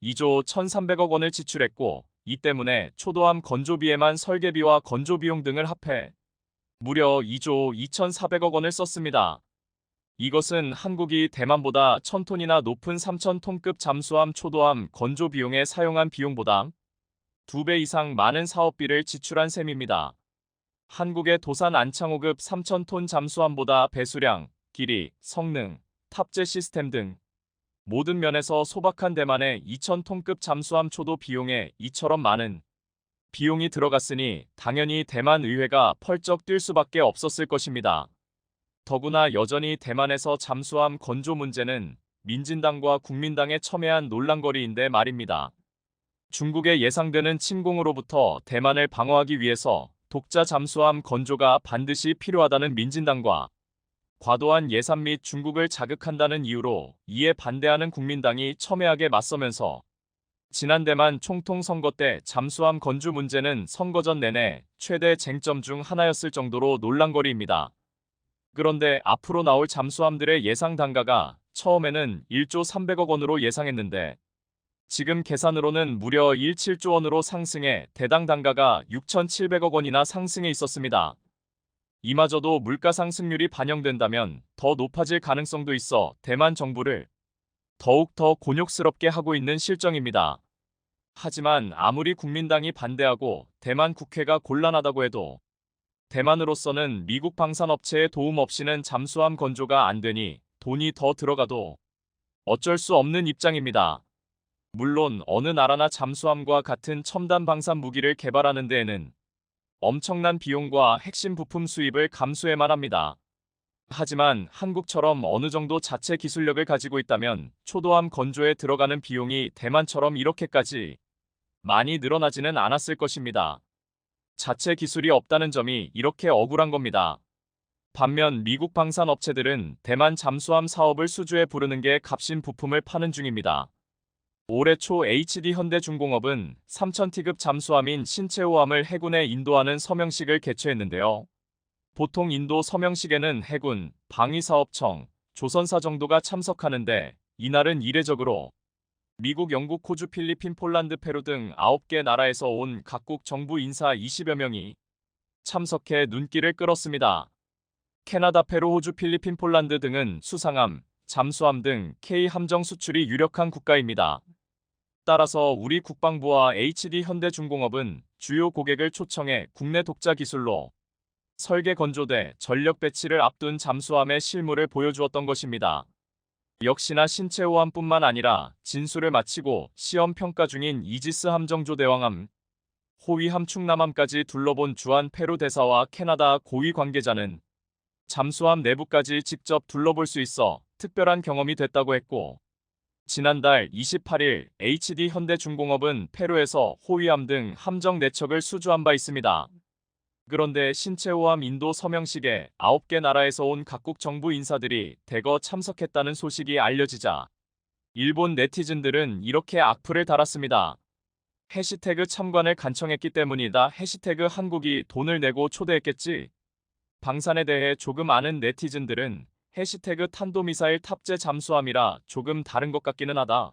2조 1,300억 원을 지출했고 이 때문에 초도함 건조비에만 설계비와 건조비용 등을 합해 무려 2조 2,400억 원을 썼습니다. 이것은 한국이 대만보다 1000톤이나 높은 3000톤급 잠수함 초도함 건조 비용에 사용한 비용보다 2배 이상 많은 사업비를 지출한 셈입니다. 한국의 도산 안창호급 3000톤 잠수함보다 배수량, 길이, 성능, 탑재 시스템 등 모든 면에서 소박한 대만의 2000톤급 잠수함 초도 비용에 이처럼 많은 비용이 들어갔으니 당연히 대만 의회가 펄쩍 뛸 수밖에 없었을 것입니다. 더구나 여전히 대만에서 잠수함 건조 문제는 민진당과 국민당의 첨예한 논란거리인데 말입니다. 중국의 예상되는 침공으로부터 대만을 방어하기 위해서 독자 잠수함 건조가 반드시 필요하다는 민진당과 과도한 예산 및 중국을 자극한다는 이유로 이에 반대하는 국민당이 첨예하게 맞서면서 지난 대만 총통 선거 때 잠수함 건조 문제는 선거 전 내내 최대 쟁점 중 하나였을 정도로 논란거리입니다. 그런데 앞으로 나올 잠수함들의 예상 단가가 처음에는 1조 300억 원으로 예상했는데 지금 계산으로는 무려 17조 원으로 상승해 대당 단가가 6,700억 원이나 상승해 있었습니다. 이마저도 물가 상승률이 반영된다면 더 높아질 가능성도 있어 대만 정부를 더욱 더 곤욕스럽게 하고 있는 실정입니다. 하지만 아무리 국민당이 반대하고 대만 국회가 곤란하다고 해도 대만으로서는 미국 방산업체의 도움 없이는 잠수함 건조가 안 되니 돈이 더 들어가도 어쩔 수 없는 입장입니다. 물론 어느 나라나 잠수함과 같은 첨단 방산 무기를 개발하는 데에는 엄청난 비용과 핵심 부품 수입을 감수해만 합니다. 하지만 한국처럼 어느 정도 자체 기술력을 가지고 있다면 초도함 건조에 들어가는 비용이 대만처럼 이렇게까지 많이 늘어나지는 않았을 것입니다. 자체 기술이 없다는 점이 이렇게 억울한 겁니다. 반면 미국 방산업체들은 대만 잠수함 사업을 수주에 부르는 게 값인 부품을 파는 중입니다. 올해 초 HD현대중공업은 3000T급 잠수함인 신체호함을 해군에 인도하는 서명식을 개최했는데요. 보통 인도 서명식에는 해군, 방위사업청, 조선사 정도가 참석하는데 이날은 이례적으로 미국, 영국, 호주, 필리핀, 폴란드, 페루 등 9개 나라에서 온 각국 정부 인사 20여 명이 참석해 눈길을 끌었습니다. 캐나다, 페루, 호주, 필리핀, 폴란드 등은 수상함, 잠수함 등 K함정 수출이 유력한 국가입니다. 따라서 우리 국방부와 HD현대중공업은 주요 고객을 초청해 국내 독자 기술로 설계 건조대, 전력 배치를 앞둔 잠수함의 실물을 보여주었던 것입니다. 역시나 신체호함뿐만 아니라 진수를 마치고 시험 평가 중인 이지스 함정조 대왕함, 호위함 충남함까지 둘러본 주한 페루 대사와 캐나다 고위 관계자는 잠수함 내부까지 직접 둘러볼 수 있어 특별한 경험이 됐다고 했고, 지난달 28일 HD현대중공업은 페루에서 호위함 등 함정 4척을 수주한 바 있습니다. 그런데 신체호함 인도 서명식에 9개 나라에서 온 각국 정부 인사들이 대거 참석했다는 소식이 알려지자 일본 네티즌들은 이렇게 악플을 달았습니다. 해시태그 참관을 간청했기 때문이다. 해시태그 한국이 돈을 내고 초대했겠지. 방산에 대해 조금 아는 네티즌들은 해시태그 탄도미사일 탑재 잠수함이라 조금 다른 것 같기는 하다.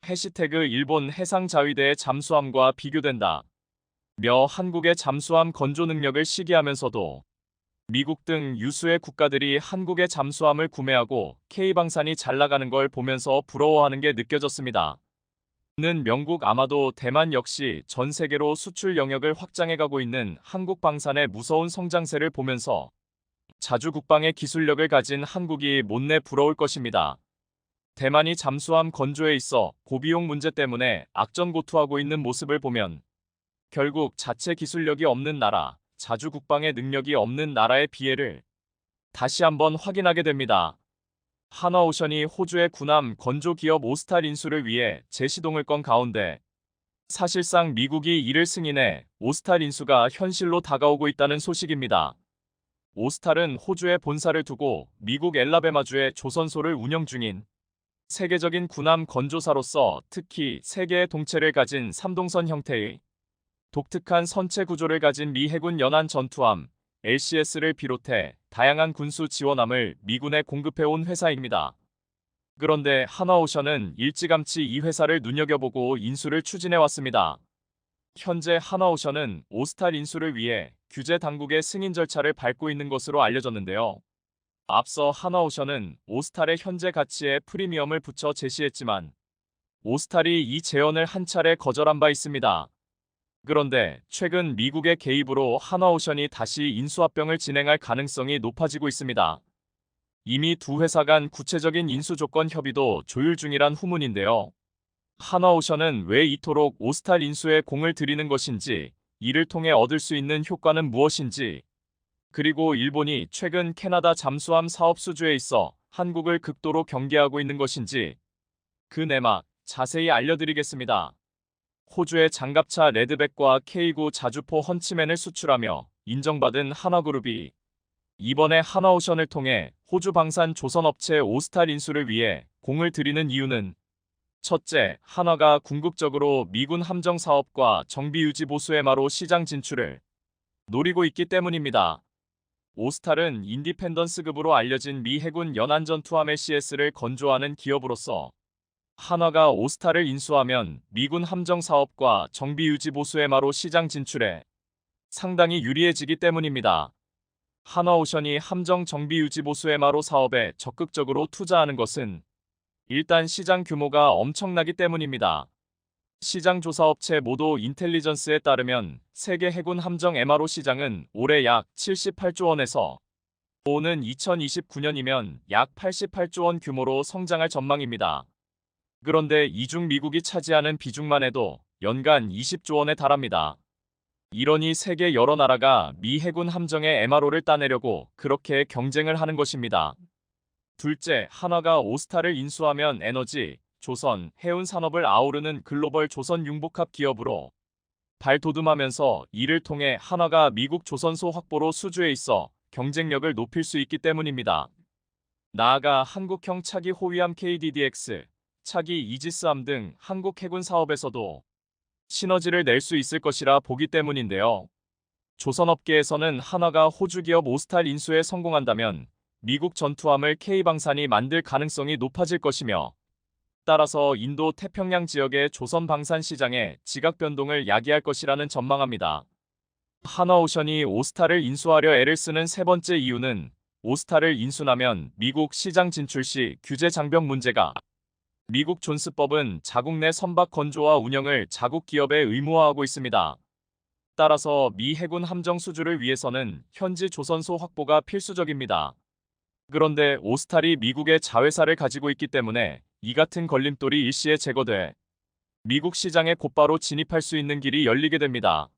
해시태그 일본 해상자위대의 잠수함과 비교된다. 며 한국의 잠수함 건조 능력을 시기하면서도 미국 등 유수의 국가들이 한국의 잠수함을 구매하고 K방산이 잘 나가는 걸 보면서 부러워하는 게 느껴졌습니다. 는 명국 아마도 대만 역시 전 세계로 수출 영역을 확장해가고 있는 한국 방산의 무서운 성장세를 보면서 자주 국방의 기술력을 가진 한국이 못내 부러울 것입니다. 대만이 잠수함 건조에 있어 고비용 문제 때문에 악전고투하고 있는 모습을 보면 결국 자체 기술력이 없는 나라, 자주 국방의 능력이 없는 나라의 비애를 다시 한번 확인하게 됩니다. 한화오션이 호주의 군함 건조 기업 오스탈 인수를 위해 재시동을 건 가운데 사실상 미국이 이를 승인해 오스탈 인수가 현실로 다가오고 있다는 소식입니다. 오스탈은 호주에 본사를 두고 미국 엘라베마주의 조선소를 운영 중인 세계적인 군함 건조사로서 특히 3개의 동체를 가진 3동선 형태의 독특한 선체 구조를 가진 미 해군 연안 전투함 LCS를 비롯해 다양한 군수 지원함을 미군에 공급해온 회사입니다. 그런데 한화오션은 일찌감치 이 회사를 눈여겨보고 인수를 추진해왔습니다. 현재 한화오션은 오스탈 인수를 위해 규제 당국의 승인 절차를 밟고 있는 것으로 알려졌는데요. 앞서 하나오션은 오스탈의 현재 가치에 프리미엄을 붙여 제시했지만 오스탈이 이 제언을 한 차례 거절한 바 있습니다. 그런데 최근 미국의 개입으로 하나오션이 다시 인수합병을 진행할 가능성이 높아지고 있습니다. 이미 두 회사 간 구체적인 인수 조건 협의도 조율 중이란 후문인데요. 하나오션은 왜 이토록 오스탈 인수에 공을 들이는 것인지, 이를 통해 얻을 수 있는 효과는 무엇인지, 그리고 일본이 최근 캐나다 잠수함 사업 수주에 있어 한국을 극도로 경계하고 있는 것인지 그 내막 자세히 알려드리겠습니다. 호주의 장갑차 레드백과 K9 자주포 헌치맨을 수출하며 인정받은 하나그룹이 이번에 하나오션을 통해 호주 방산 조선업체 오스탈 인수를 위해 공을 들이는 이유는 첫째, 한화가 궁극적으로 미군 함정 사업과 정비 유지 보수 해마로 시장 진출을 노리고 있기 때문입니다. 오스탈은 인디펜던스급으로 알려진 미 해군 연안전투함 LCS를 건조하는 기업으로서 한화가 오스탈을 인수하면 미군 함정 사업과 정비 유지 보수 해마로 시장 진출에 상당히 유리해지기 때문입니다. 한화오션이 함정 정비 유지 보수 해마로 사업에 적극적으로 투자하는 것은 일단 시장 규모가 엄청나기 때문입니다. 시장 조사업체 모도 인텔리전스에 따르면 세계 해군 함정 MRO 시장은 올해 약 78조 원에서 오는 2029년이면 약 88조 원 규모로 성장할 전망입니다. 그런데 이중 미국이 차지하는 비중만 해도 연간 20조 원에 달합니다. 이러니 세계 여러 나라가 미 해군 함정의 MRO를 따내려고 그렇게 경쟁을 하는 것입니다. 둘째, 한화가 오스탈을 인수하면 에너지, 조선, 해운 산업을 아우르는 글로벌 조선 융복합 기업으로 발돋움하면서 이를 통해 한화가 미국 조선소 확보로 수주에 있어 경쟁력을 높일 수 있기 때문입니다. 나아가 한국형 차기 호위함 KDDX, 차기 이지스함 등 한국 해군 사업에서도 시너지를 낼 수 있을 것이라 보기 때문인데요. 조선업계에서는 한화가 호주 기업 오스탈 인수에 성공한다면 미국 전투함을 K방산이 만들 가능성이 높아질 것이며, 따라서 인도 태평양 지역의 조선 방산 시장에 지각 변동을 야기할 것이라는 전망합니다. 한화오션이 오스탈을 인수하려 애를 쓰는 세 번째 이유는 오스탈을 인수하면 미국 시장 진출 시 규제 장벽 문제가 미국 존스법은 자국 내 선박 건조와 운영을 자국 기업에 의무화하고 있습니다. 따라서 미 해군 함정 수주를 위해서는 현지 조선소 확보가 필수적입니다. 그런데 오스탈이 미국의 자회사를 가지고 있기 때문에 이 같은 걸림돌이 일시에 제거돼 미국 시장에 곧바로 진입할 수 있는 길이 열리게 됩니다.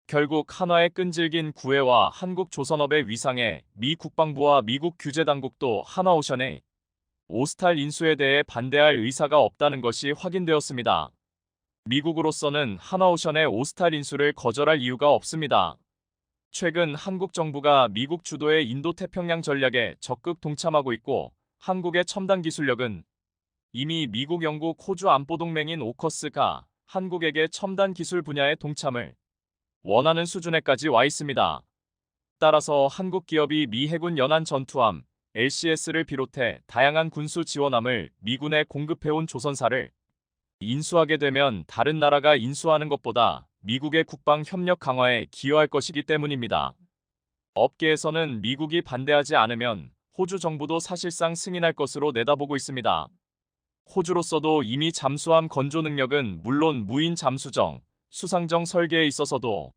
결국 한화의 끈질긴 구애와 한국 조선업의 위상에 미 국방부와 미국 규제당국도 한화오션의 오스탈 인수에 대해 반대할 의사가 없다는 것이 확인되었습니다. 미국으로서는 한화오션의 오스탈 인수를 거절할 이유가 없습니다. 최근 한국 정부가 미국 주도의 인도태평양 전략에 적극 동참하고 있고, 한국의 첨단 기술력은 이미 미국, 영국, 호주 안보동맹인 오커스가 한국에게 첨단 기술 분야의 동참을 원하는 수준에까지 와 있습니다. 따라서 한국 기업이 미 해군 연안 전투함 LCS를 비롯해 다양한 군수 지원함을 미군에 공급해온 조선사를 인수하게 되면 다른 나라가 인수하는 것보다 미국의 국방 협력 강화에 기여할 것이기 때문입니다. 업계에서는 미국이 반대하지 않으면 호주 정부도 사실상 승인할 것으로 내다보고 있습니다. 호주로서도 이미 잠수함 건조 능력은 물론 무인 잠수정, 수상정 설계에 있어서도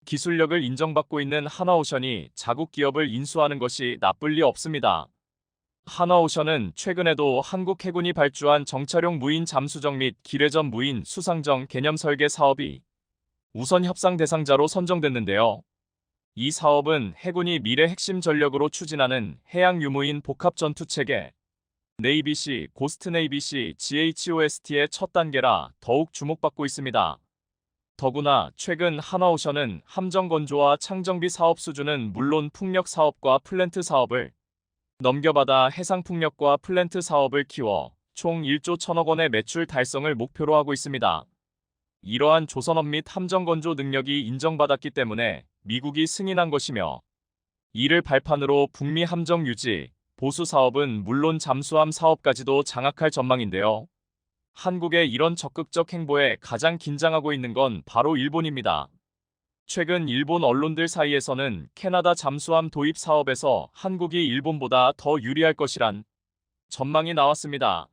기술력을 인정받고 있는 한화오션이 자국 기업을 인수하는 것이 나쁠 리 없습니다. 한화오션은 최근에도 한국 해군이 발주한 정찰용 무인 잠수정 및 기뢰전 무인 수상정 개념 설계 사업이 우선 협상 대상자로 선정됐는데요. 이 사업은 해군이 미래 핵심 전력으로 추진하는 해양 유무인 복합 전투 체계 네이비시, 고스트 네이비시, GHOST의 첫 단계라 더욱 주목받고 있습니다. 더구나 최근 한화오션은 함정 건조와 창정비 사업 수주는 물론 풍력 사업과 플랜트 사업을 넘겨받아 해상 풍력과 플랜트 사업을 키워 총 1조 1천억 원의 매출 달성을 목표로 하고 있습니다. 이러한 조선업 및 함정 건조 능력이 인정받았기 때문에 미국이 승인한 것이며, 이를 발판으로 북미 함정 유지, 보수 사업은 물론 잠수함 사업까지도 장악할 전망인데요. 한국의 이런 적극적 행보에 가장 긴장하고 있는 건 바로 일본입니다. 최근 일본 언론들 사이에서는 캐나다 잠수함 도입 사업에서 한국이 일본보다 더 유리할 것이란 전망이 나왔습니다.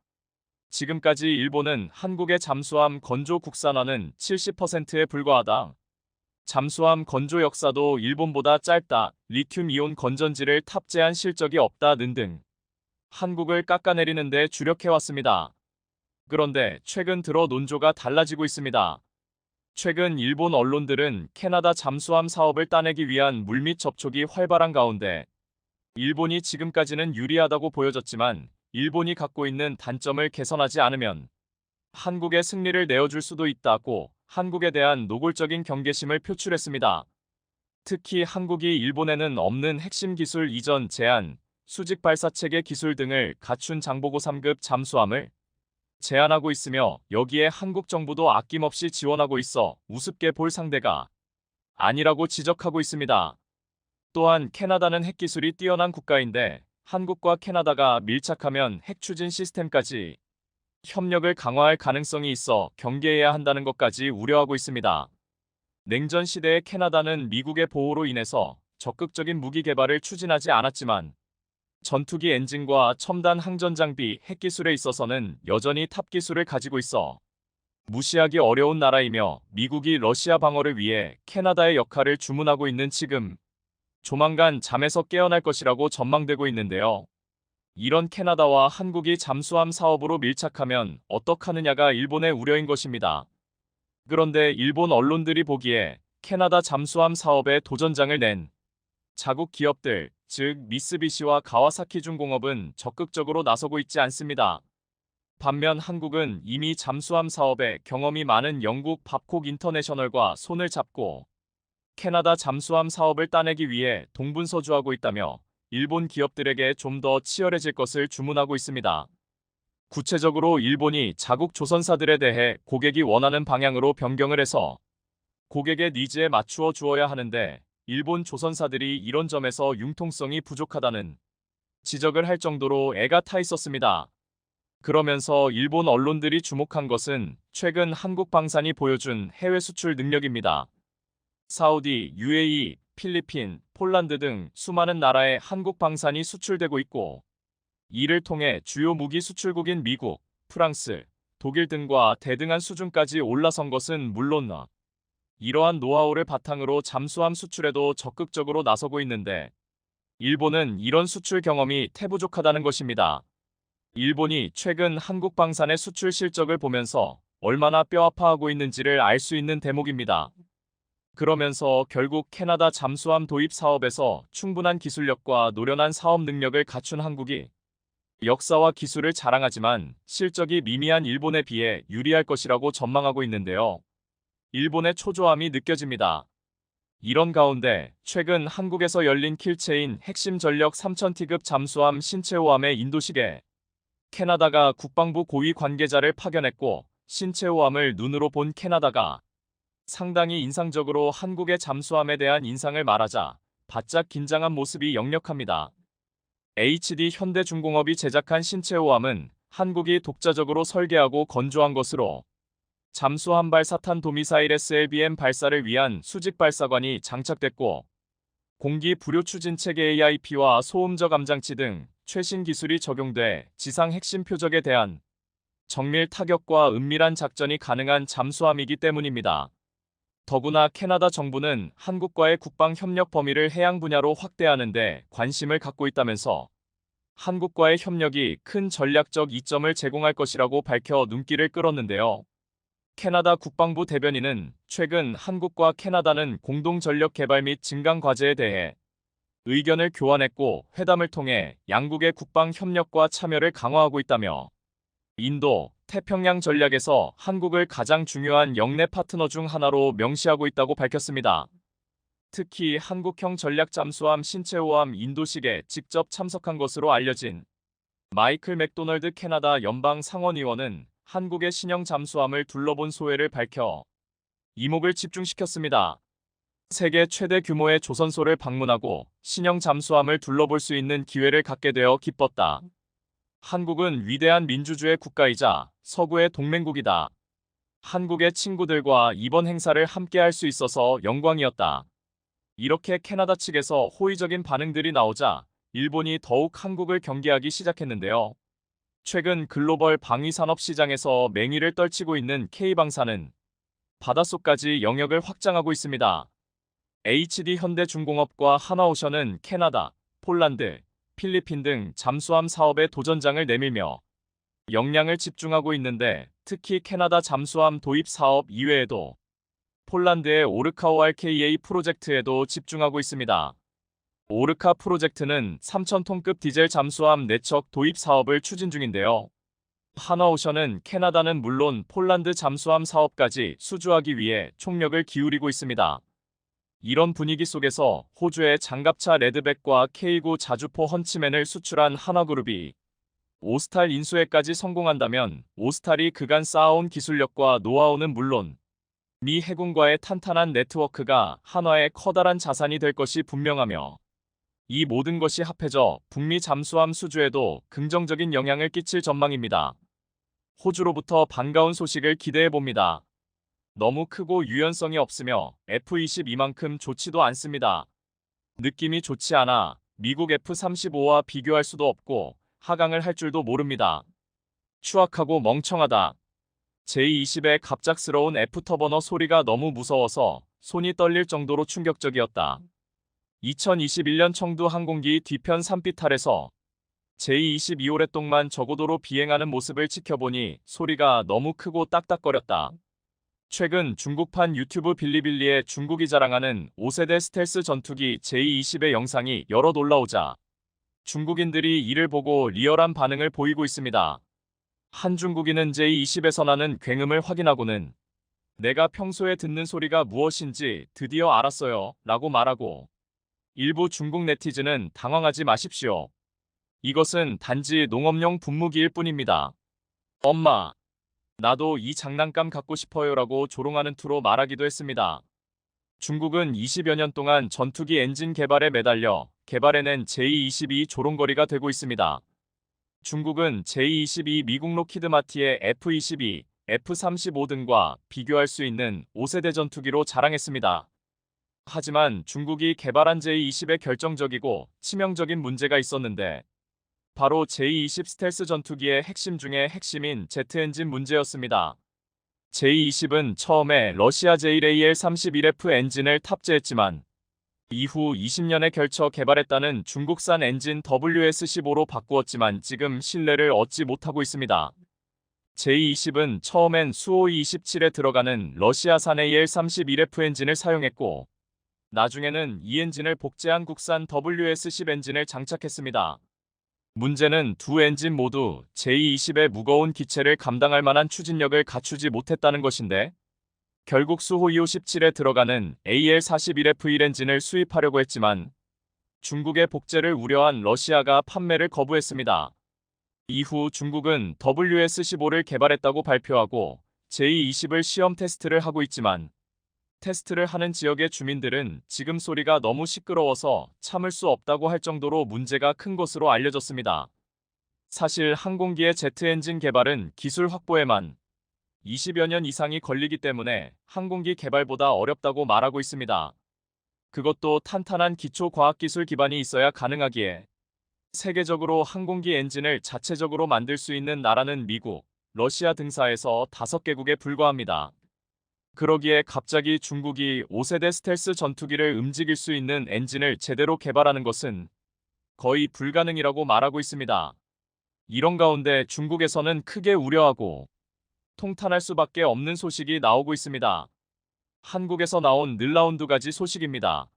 지금까지 일본은 한국의 잠수함 건조 국산화는 70%에 불과하다. 잠수함 건조 역사도 일본보다 짧다. 리튬 이온 건전지를 탑재한 실적이 없다 등등 한국을 깎아내리는 데 주력해왔습니다. 그런데 최근 들어 논조가 달라지고 있습니다. 최근 일본 언론들은 캐나다 잠수함 사업을 따내기 위한 물밑 접촉이 활발한 가운데 일본이 지금까지는 유리하다고 보여졌지만 일본이 갖고 있는 단점을 개선하지 않으면 한국의 승리를 내어줄 수도 있다고 한국에 대한 노골적인 경계심을 표출했습니다. 특히 한국이 일본에는 없는 핵심 기술 이전 제한, 수직 발사 체계 기술 등을 갖춘 장보고 3급 잠수함을 제안하고 있으며 여기에 한국 정부도 아낌없이 지원하고 있어 우습게 볼 상대가 아니라고 지적하고 있습니다. 또한 캐나다는 핵기술이 뛰어난 국가인데 한국과 캐나다가 밀착하면 핵 추진 시스템까지 협력을 강화할 가능성이 있어 경계해야 한다는 것까지 우려하고 있습니다. 냉전 시대의 캐나다는 미국의 보호로 인해서 적극적인 무기 개발을 추진하지 않았지만 전투기 엔진과 첨단 항전 장비, 핵기술에 있어서는 여전히 탑 기술을 가지고 있어 무시하기 어려운 나라이며 미국이 러시아 방어를 위해 캐나다의 역할을 주문하고 있는 지금 조만간 잠에서 깨어날 것이라고 전망되고 있는데요. 이런 캐나다와 한국이 잠수함 사업으로 밀착하면 어떡하느냐가 일본의 우려인 것입니다. 그런데 일본 언론들이 보기에 캐나다 잠수함 사업에 도전장을 낸 자국 기업들, 즉 미쓰비시와 가와사키 중공업은 적극적으로 나서고 있지 않습니다. 반면 한국은 이미 잠수함 사업에 경험이 많은 영국 밥콕 인터내셔널과 손을 잡고 캐나다 잠수함 사업을 따내기 위해 동분서주하고 있다며 일본 기업들에게 좀 더 치열해질 것을 주문하고 있습니다. 구체적으로 일본이 자국 조선사들에 대해 고객이 원하는 방향으로 변경을 해서 고객의 니즈에 맞추어 주어야 하는데 일본 조선사들이 이런 점에서 융통성이 부족하다는 지적을 할 정도로 애가 타 있었습니다. 그러면서 일본 언론들이 주목한 것은 최근 한국 방산이 보여준 해외 수출 능력입니다. 사우디, UAE, 필리핀, 폴란드 등 수많은 나라에 한국 방산이 수출되고 있고 이를 통해 주요 무기 수출국인 미국, 프랑스, 독일 등과 대등한 수준까지 올라선 것은 물론 이러한 노하우를 바탕으로 잠수함 수출에도 적극적으로 나서고 있는데 일본은 이런 수출 경험이 태부족하다는 것입니다. 일본이 최근 한국 방산의 수출 실적을 보면서 얼마나 뼈아파하고 있는지를 알 수 있는 대목입니다. 그러면서 결국 캐나다 잠수함 도입 사업에서 충분한 기술력과 노련한 사업 능력을 갖춘 한국이 역사와 기술을 자랑하지만 실적이 미미한 일본에 비해 유리할 것이라고 전망하고 있는데요. 일본의 초조함이 느껴집니다. 이런 가운데 최근 한국에서 열린 킬체인 핵심 전력 3000T급 잠수함 신체호함의 인도식에 캐나다가 국방부 고위 관계자를 파견했고 신체호함을 눈으로 본 캐나다가 상당히 인상적으로 한국의 잠수함에 대한 인상을 말하자 바짝 긴장한 모습이 역력합니다. HD 현대중공업이 제작한 신체호함은 한국이 독자적으로 설계하고 건조한 것으로 잠수함 발사탄 도미사일 SLBM 발사를 위한 수직 발사관이 장착됐고 공기 부료 추진 체계 AIP와 소음 저감 장치 등 최신 기술이 적용돼 지상 핵심 표적에 대한 정밀 타격과 은밀한 작전이 가능한 잠수함이기 때문입니다. 더구나 캐나다 정부는 한국과의 국방 협력 범위를 해양 분야로 확대하는 데 관심을 갖고 있다면서 한국과의 협력이 큰 전략적 이점을 제공할 것이라고 밝혀 눈길을 끌었는데요. 캐나다 국방부 대변인은 최근 한국과 캐나다는 공동 전력 개발 및 증강 과제에 대해 의견을 교환했고 회담을 통해 양국의 국방 협력과 참여를 강화하고 있다며 인도, 태평양 전략에서 한국을 가장 중요한 영내 파트너 중 하나로 명시하고 있다고 밝혔습니다. 특히 한국형 전략 잠수함 신체호함 인도식에 직접 참석한 것으로 알려진 마이클 맥도널드 캐나다 연방 상원의원은 한국의 신형 잠수함을 둘러본 소회를 밝혀 이목을 집중시켰습니다. 세계 최대 규모의 조선소를 방문하고 신형 잠수함을 둘러볼 수 있는 기회를 갖게 되어 기뻤다. 한국은 위대한 민주주의 국가이자 서구의 동맹국이다. 한국의 친구들과 이번 행사를 함께 할 수 있어서 영광이었다. 이렇게 캐나다 측에서 호의적인 반응들이 나오자 일본이 더욱 한국을 경계하기 시작했는데요. 최근 글로벌 방위산업 시장에서 맹위를 떨치고 있는 K방사는 바닷속까지 영역을 확장하고 있습니다. HD 현대중공업과 하나오션은 캐나다, 폴란드, 필리핀 등 잠수함 사업에 도전장을 내밀며 역량을 집중하고 있는데 특히 캐나다 잠수함 도입 사업 이외에도 폴란드의 오르카 ORKA 프로젝트에도 집중하고 있습니다. 오르카 프로젝트는 3,000톤급 디젤 잠수함 4척 도입 사업을 추진 중인데요. 하나오션은 캐나다는 물론 폴란드 잠수함 사업까지 수주하기 위해 총력을 기울이고 있습니다. 이런 분위기 속에서 호주의 장갑차 레드백과 K9 자주포 헌치맨을 수출한 하나그룹이 오스탈 인수에까지 성공한다면 오스탈이 그간 쌓아온 기술력과 노하우는 물론 미 해군과의 탄탄한 네트워크가 한화의 커다란 자산이 될 것이 분명하며 이 모든 것이 합해져 북미 잠수함 수주에도 긍정적인 영향을 끼칠 전망입니다. 호주로부터 반가운 소식을 기대해봅니다. 너무 크고 유연성이 없으며 F-22만큼 좋지도 않습니다. 느낌이 좋지 않아 미국 F-35와 비교할 수도 없고 하강을 할 줄도 모릅니다. 추악하고 멍청하다. J-20의 갑작스러운 F터버너 소리가 너무 무서워서 손이 떨릴 정도로 충격적이었다. 2021년 청두 항공기 뒤편 산비탈에서 J-22 오랫동안 저고도로 비행하는 모습을 지켜보니 소리가 너무 크고 딱딱거렸다. 최근 중국판 유튜브 빌리빌리에 중국이 자랑하는 5세대 스텔스 전투기 J-20의 영상이 여럿 올라오자 중국인들이 이를 보고 리얼한 반응을 보이고 있습니다. 한 중국인은 J-20에서 나는 굉음을 확인하고는 내가 평소에 듣는 소리가 무엇인지 드디어 알았어요 라고 말하고 일부 중국 네티즌은 당황하지 마십시오. 이것은 단지 농업용 분무기일 뿐입니다. 엄마, 나도 이 장난감 갖고 싶어요 라고 조롱하는 투로 말하기도 했습니다. 중국은 20여 년 동안 전투기 엔진 개발에 매달려 개발해낸 J-22 조롱거리가 되고 있습니다. 중국은 J-22 미국 록히드 마티의 F-22, F-35 등과 비교할 수 있는 5세대 전투기로 자랑했습니다. 하지만 중국이 개발한 J-20에 결정적이고 치명적인 문제가 있었는데 바로 J-20 스텔스 전투기의 핵심 중의 핵심인 제트 엔진 문제였습니다. J-20은 처음에 러시아 JRAL-31F 엔진을 탑재했지만 이후 20년에 걸쳐 개발했다는 중국산 엔진 WS-15로 바꾸었지만 지금 신뢰를 얻지 못하고 있습니다. J-20은 처음엔 수호이-27에 들어가는 러시아산 AL-31F 엔진을 사용했고 나중에는 이 엔진을 복제한 국산 WS-10 엔진을 장착했습니다. 문제는 두 엔진 모두 J-20의 무거운 기체를 감당할 만한 추진력을 갖추지 못했다는 것인데 결국 수호이-57에 들어가는 AL-41F1 엔진을 수입하려고 했지만 중국의 복제를 우려한 러시아가 판매를 거부했습니다. 이후 중국은 WS-15를 개발했다고 발표하고 J-20을 시험 테스트를 하고 있지만 테스트를 하는 지역의 주민들은 지금 소리가 너무 시끄러워서 참을 수 없다고 할 정도로 문제가 큰 것으로 알려졌습니다. 사실 항공기의 제트 엔진 개발은 기술 확보에만 20여 년 이상이 걸리기 때문에 항공기 개발보다 어렵다고 말하고 있습니다. 그것도 탄탄한 기초 과학기술 기반이 있어야 가능하기에 세계적으로 항공기 엔진을 자체적으로 만들 수 있는 나라는 미국, 러시아 등사에서 5개국에 불과합니다. 그러기에 갑자기 중국이 5세대 스텔스 전투기를 움직일 수 있는 엔진을 제대로 개발하는 것은 거의 불가능이라고 말하고 있습니다. 이런 가운데 중국에서는 크게 우려하고 통탄할 수밖에 없는 소식이 나오고 있습니다. 한국에서 나온 놀라운 두 가지 소식입니다.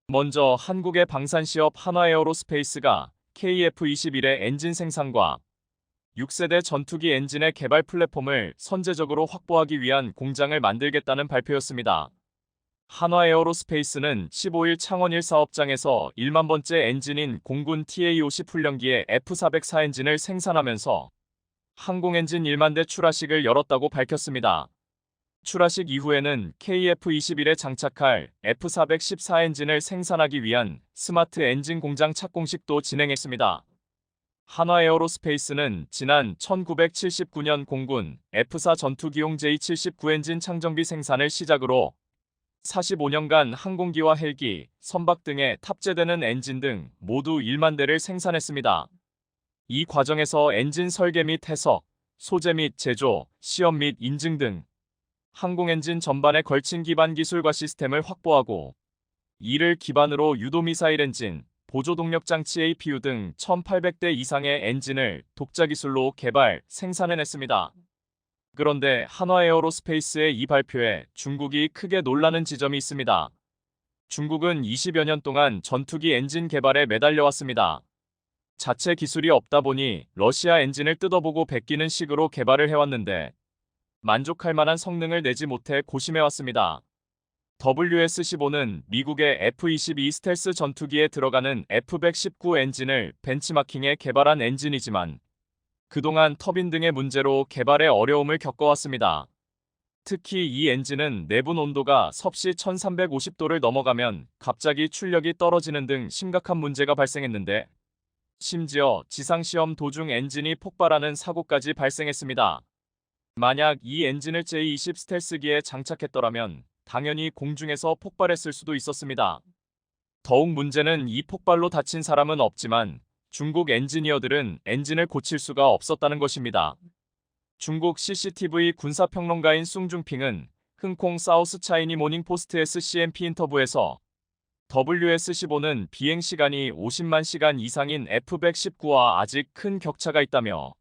먼저 한국의 방산시업 한화에어로스페이스가 KF-21의 엔진 생산과 6세대 전투기 엔진의 개발 플랫폼을 선제적으로 확보하기 위한 공장을 만들겠다는 발표였습니다. 한화에어로스페이스는 15일 창원 1사업장에서 1만 번째 엔진인 공군 TA-50 훈련기의 F404 엔진을 생산하면서 항공엔진 1만 대 출하식을 열었다고 밝혔습니다. 출하식 이후에는 KF-21에 장착할 F414 엔진을 생산하기 위한 스마트 엔진 공장 착공식도 진행했습니다. 한화에어로스페이스는 지난 1979년 공군 F4 전투기용 J79 엔진 창정비 생산을 시작으로 45년간 항공기와 헬기, 선박 등에 탑재되는 엔진 등 모두 1만 대를 생산했습니다. 이 과정에서 엔진 설계 및 해석, 소재 및 제조, 시험 및 인증 등 항공 엔진 전반에 걸친 기반 기술과 시스템을 확보하고 이를 기반으로 유도미사일 엔진, 보조동력 장치 APU 등 1800대 이상의 엔진을 독자 기술로 개발, 생산해냈습니다. 그런데 한화에어로스페이스의 이 발표에 중국이 크게 놀라는 지점이 있습니다. 중국은 20여 년 동안 전투기 엔진 개발에 매달려왔습니다. 자체 기술이 없다 보니 러시아 엔진을 뜯어보고 베끼는 식으로 개발을 해왔는데 만족할 만한 성능을 내지 못해 고심해왔습니다. WS-15는 미국의 F-22 스텔스 전투기에 들어가는 F-119 엔진을 벤치마킹해 개발한 엔진이지만 그동안 터빈 등의 문제로 개발에 어려움을 겪어왔습니다. 특히 이 엔진은 내분 온도가 섭씨 1350도를 넘어가면 갑자기 출력이 떨어지는 등 심각한 문제가 발생했는데 심지어 지상시험 도중 엔진이 폭발하는 사고까지 발생했습니다. 만약 이 엔진을 J-20 스텔스기에 장착했더라면 당연히 공중에서 폭발했을 수도 있었습니다. 더욱 문제는 이 폭발로 다친 사람은 없지만 중국 엔지니어들은 엔진을 고칠 수가 없었다는 것입니다. 중국 CCTV 군사평론가인 숭중핑은 흥콩 사우스 차이니 모닝포스트 SCMP 인터뷰에서 WS-15는 비행시간이 50만 시간 이상인 F-119와 아직 큰 격차가 있다며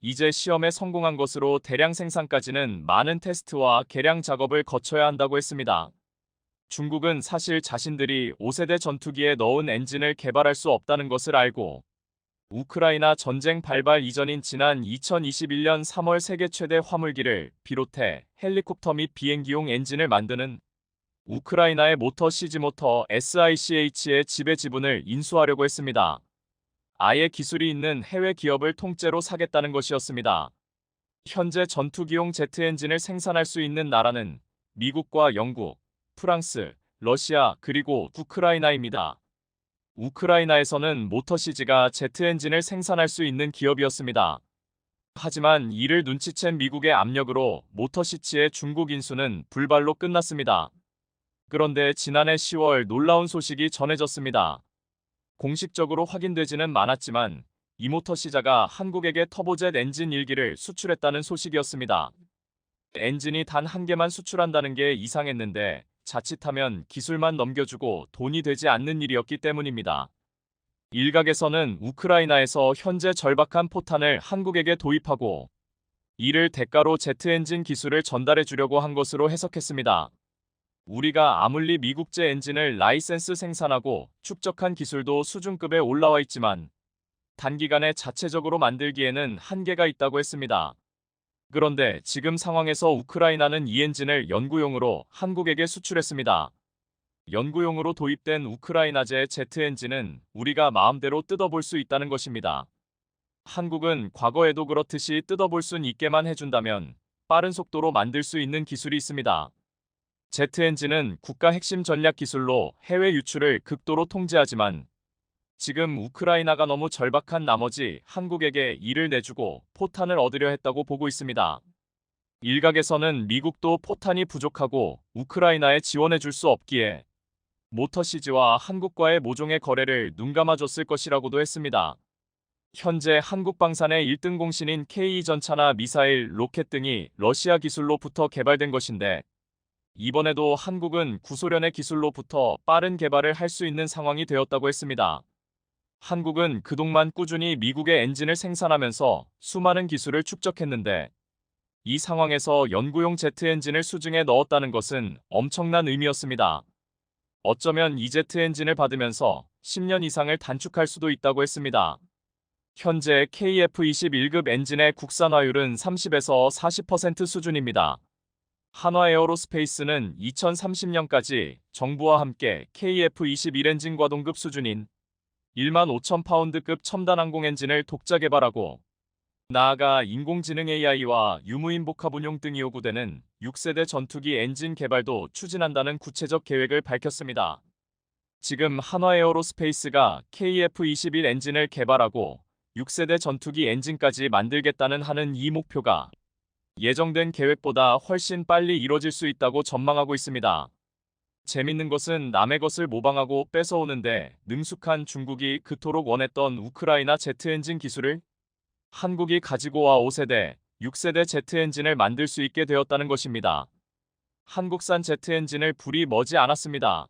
이제 시험에 성공한 것으로 대량 생산까지는 많은 테스트와 개량 작업을 거쳐야 한다고 했습니다. 중국은 사실 자신들이 5세대 전투기에 넣은 엔진을 개발할 수 없다는 것을 알고 우크라이나 전쟁 발발 이전인 지난 2021년 3월 세계 최대 화물기를 비롯해 헬리콥터 및 비행기용 엔진을 만드는 우크라이나의 모터 시즈모터 SICH의 지배 지분을 인수하려고 했습니다. 아예 기술이 있는 해외 기업을 통째로 사겠다는 것이었습니다. 현재 전투기용 제트 엔진을 생산할 수 있는 나라는 미국과 영국, 프랑스, 러시아 그리고 우크라이나입니다. 우크라이나에서는 모터시즈가 제트 엔진을 생산할 수 있는 기업이었습니다. 하지만 이를 눈치챈 미국의 압력으로 모터시치의 중국 인수는 불발로 끝났습니다. 그런데 지난해 10월 놀라운 소식이 전해졌습니다. 공식적으로 확인되지는 않았지만 이모터시자가 한국에게 터보젯 엔진 1기를 수출했다는 소식이었습니다. 엔진이 단 한 개만 수출한다는 게 이상했는데 자칫하면 기술만 넘겨주고 돈이 되지 않는 일이었기 때문입니다. 일각에서는 우크라이나에서 현재 절박한 포탄을 한국에게 도입하고 이를 대가로 제트 엔진 기술을 전달해 주려고 한 것으로 해석했습니다. 우리가 아무리 미국제 엔진을 라이센스 생산하고 축적한 기술도 수준급에 올라와 있지만 단기간에 자체적으로 만들기에는 한계가 있다고 했습니다. 그런데 지금 상황에서 우크라이나는 이 엔진을 연구용으로 한국에게 수출했습니다. 연구용으로 도입된 우크라이나제 제트 엔진은 우리가 마음대로 뜯어볼 수 있다는 것입니다. 한국은 과거에도 그렇듯이 뜯어볼 수 있게만 해준다면 빠른 속도로 만들 수 있는 기술이 있습니다. 제트 엔진은 국가 핵심 전략 기술로 해외 유출을 극도로 통제하지만 지금 우크라이나가 너무 절박한 나머지 한국에게 이를 내주고 포탄을 얻으려 했다고 보고 있습니다. 일각에서는 미국도 포탄이 부족하고 우크라이나에 지원해 줄 수 없기에 모터시즈와 한국과의 모종의 거래를 눈감아줬을 것이라고도 했습니다. 현재 한국 방산의 1등 공신인 K2 전차나 미사일, 로켓 등이 러시아 기술로부터 개발된 것인데 이번에도 한국은 구소련의 기술로부터 빠른 개발을 할 수 있는 상황이 되었다고 했습니다. 한국은 그동안 꾸준히 미국의 엔진을 생산하면서 수많은 기술을 축적했는데 이 상황에서 연구용 제트 엔진을 수중에 넣었다는 것은 엄청난 의미였습니다. 어쩌면 이 제트 엔진을 받으면서 10년 이상을 단축할 수도 있다고 했습니다. 현재 KF-21급 엔진의 국산화율은 30에서 40% 수준입니다. 한화에어로스페이스는 2030년까지 정부와 함께 KF-21 엔진 과동급 수준인 15,000파운드급 첨단 항공 엔진을 독자 개발하고 나아가 인공지능 AI와 유무인 복합 운용 등이 요구되는 6세대 전투기 엔진 개발도 추진한다는 구체적 계획을 밝혔습니다. 지금 한화에어로스페이스가 KF-21 엔진을 개발하고 6세대 전투기 엔진까지 만들겠다는 하는 이 목표가 예정된 계획보다 훨씬 빨리 이뤄질 수 있다고 전망하고 있습니다. 재밌는 것은 남의 것을 모방하고 뺏어오는데 능숙한 중국이 그토록 원했던 우크라이나 제트 엔진 기술을 한국이 가지고 와 5세대, 6세대 제트 엔진을 만들 수 있게 되었다는 것입니다. 한국산 제트 엔진을 불이 머지 않았습니다.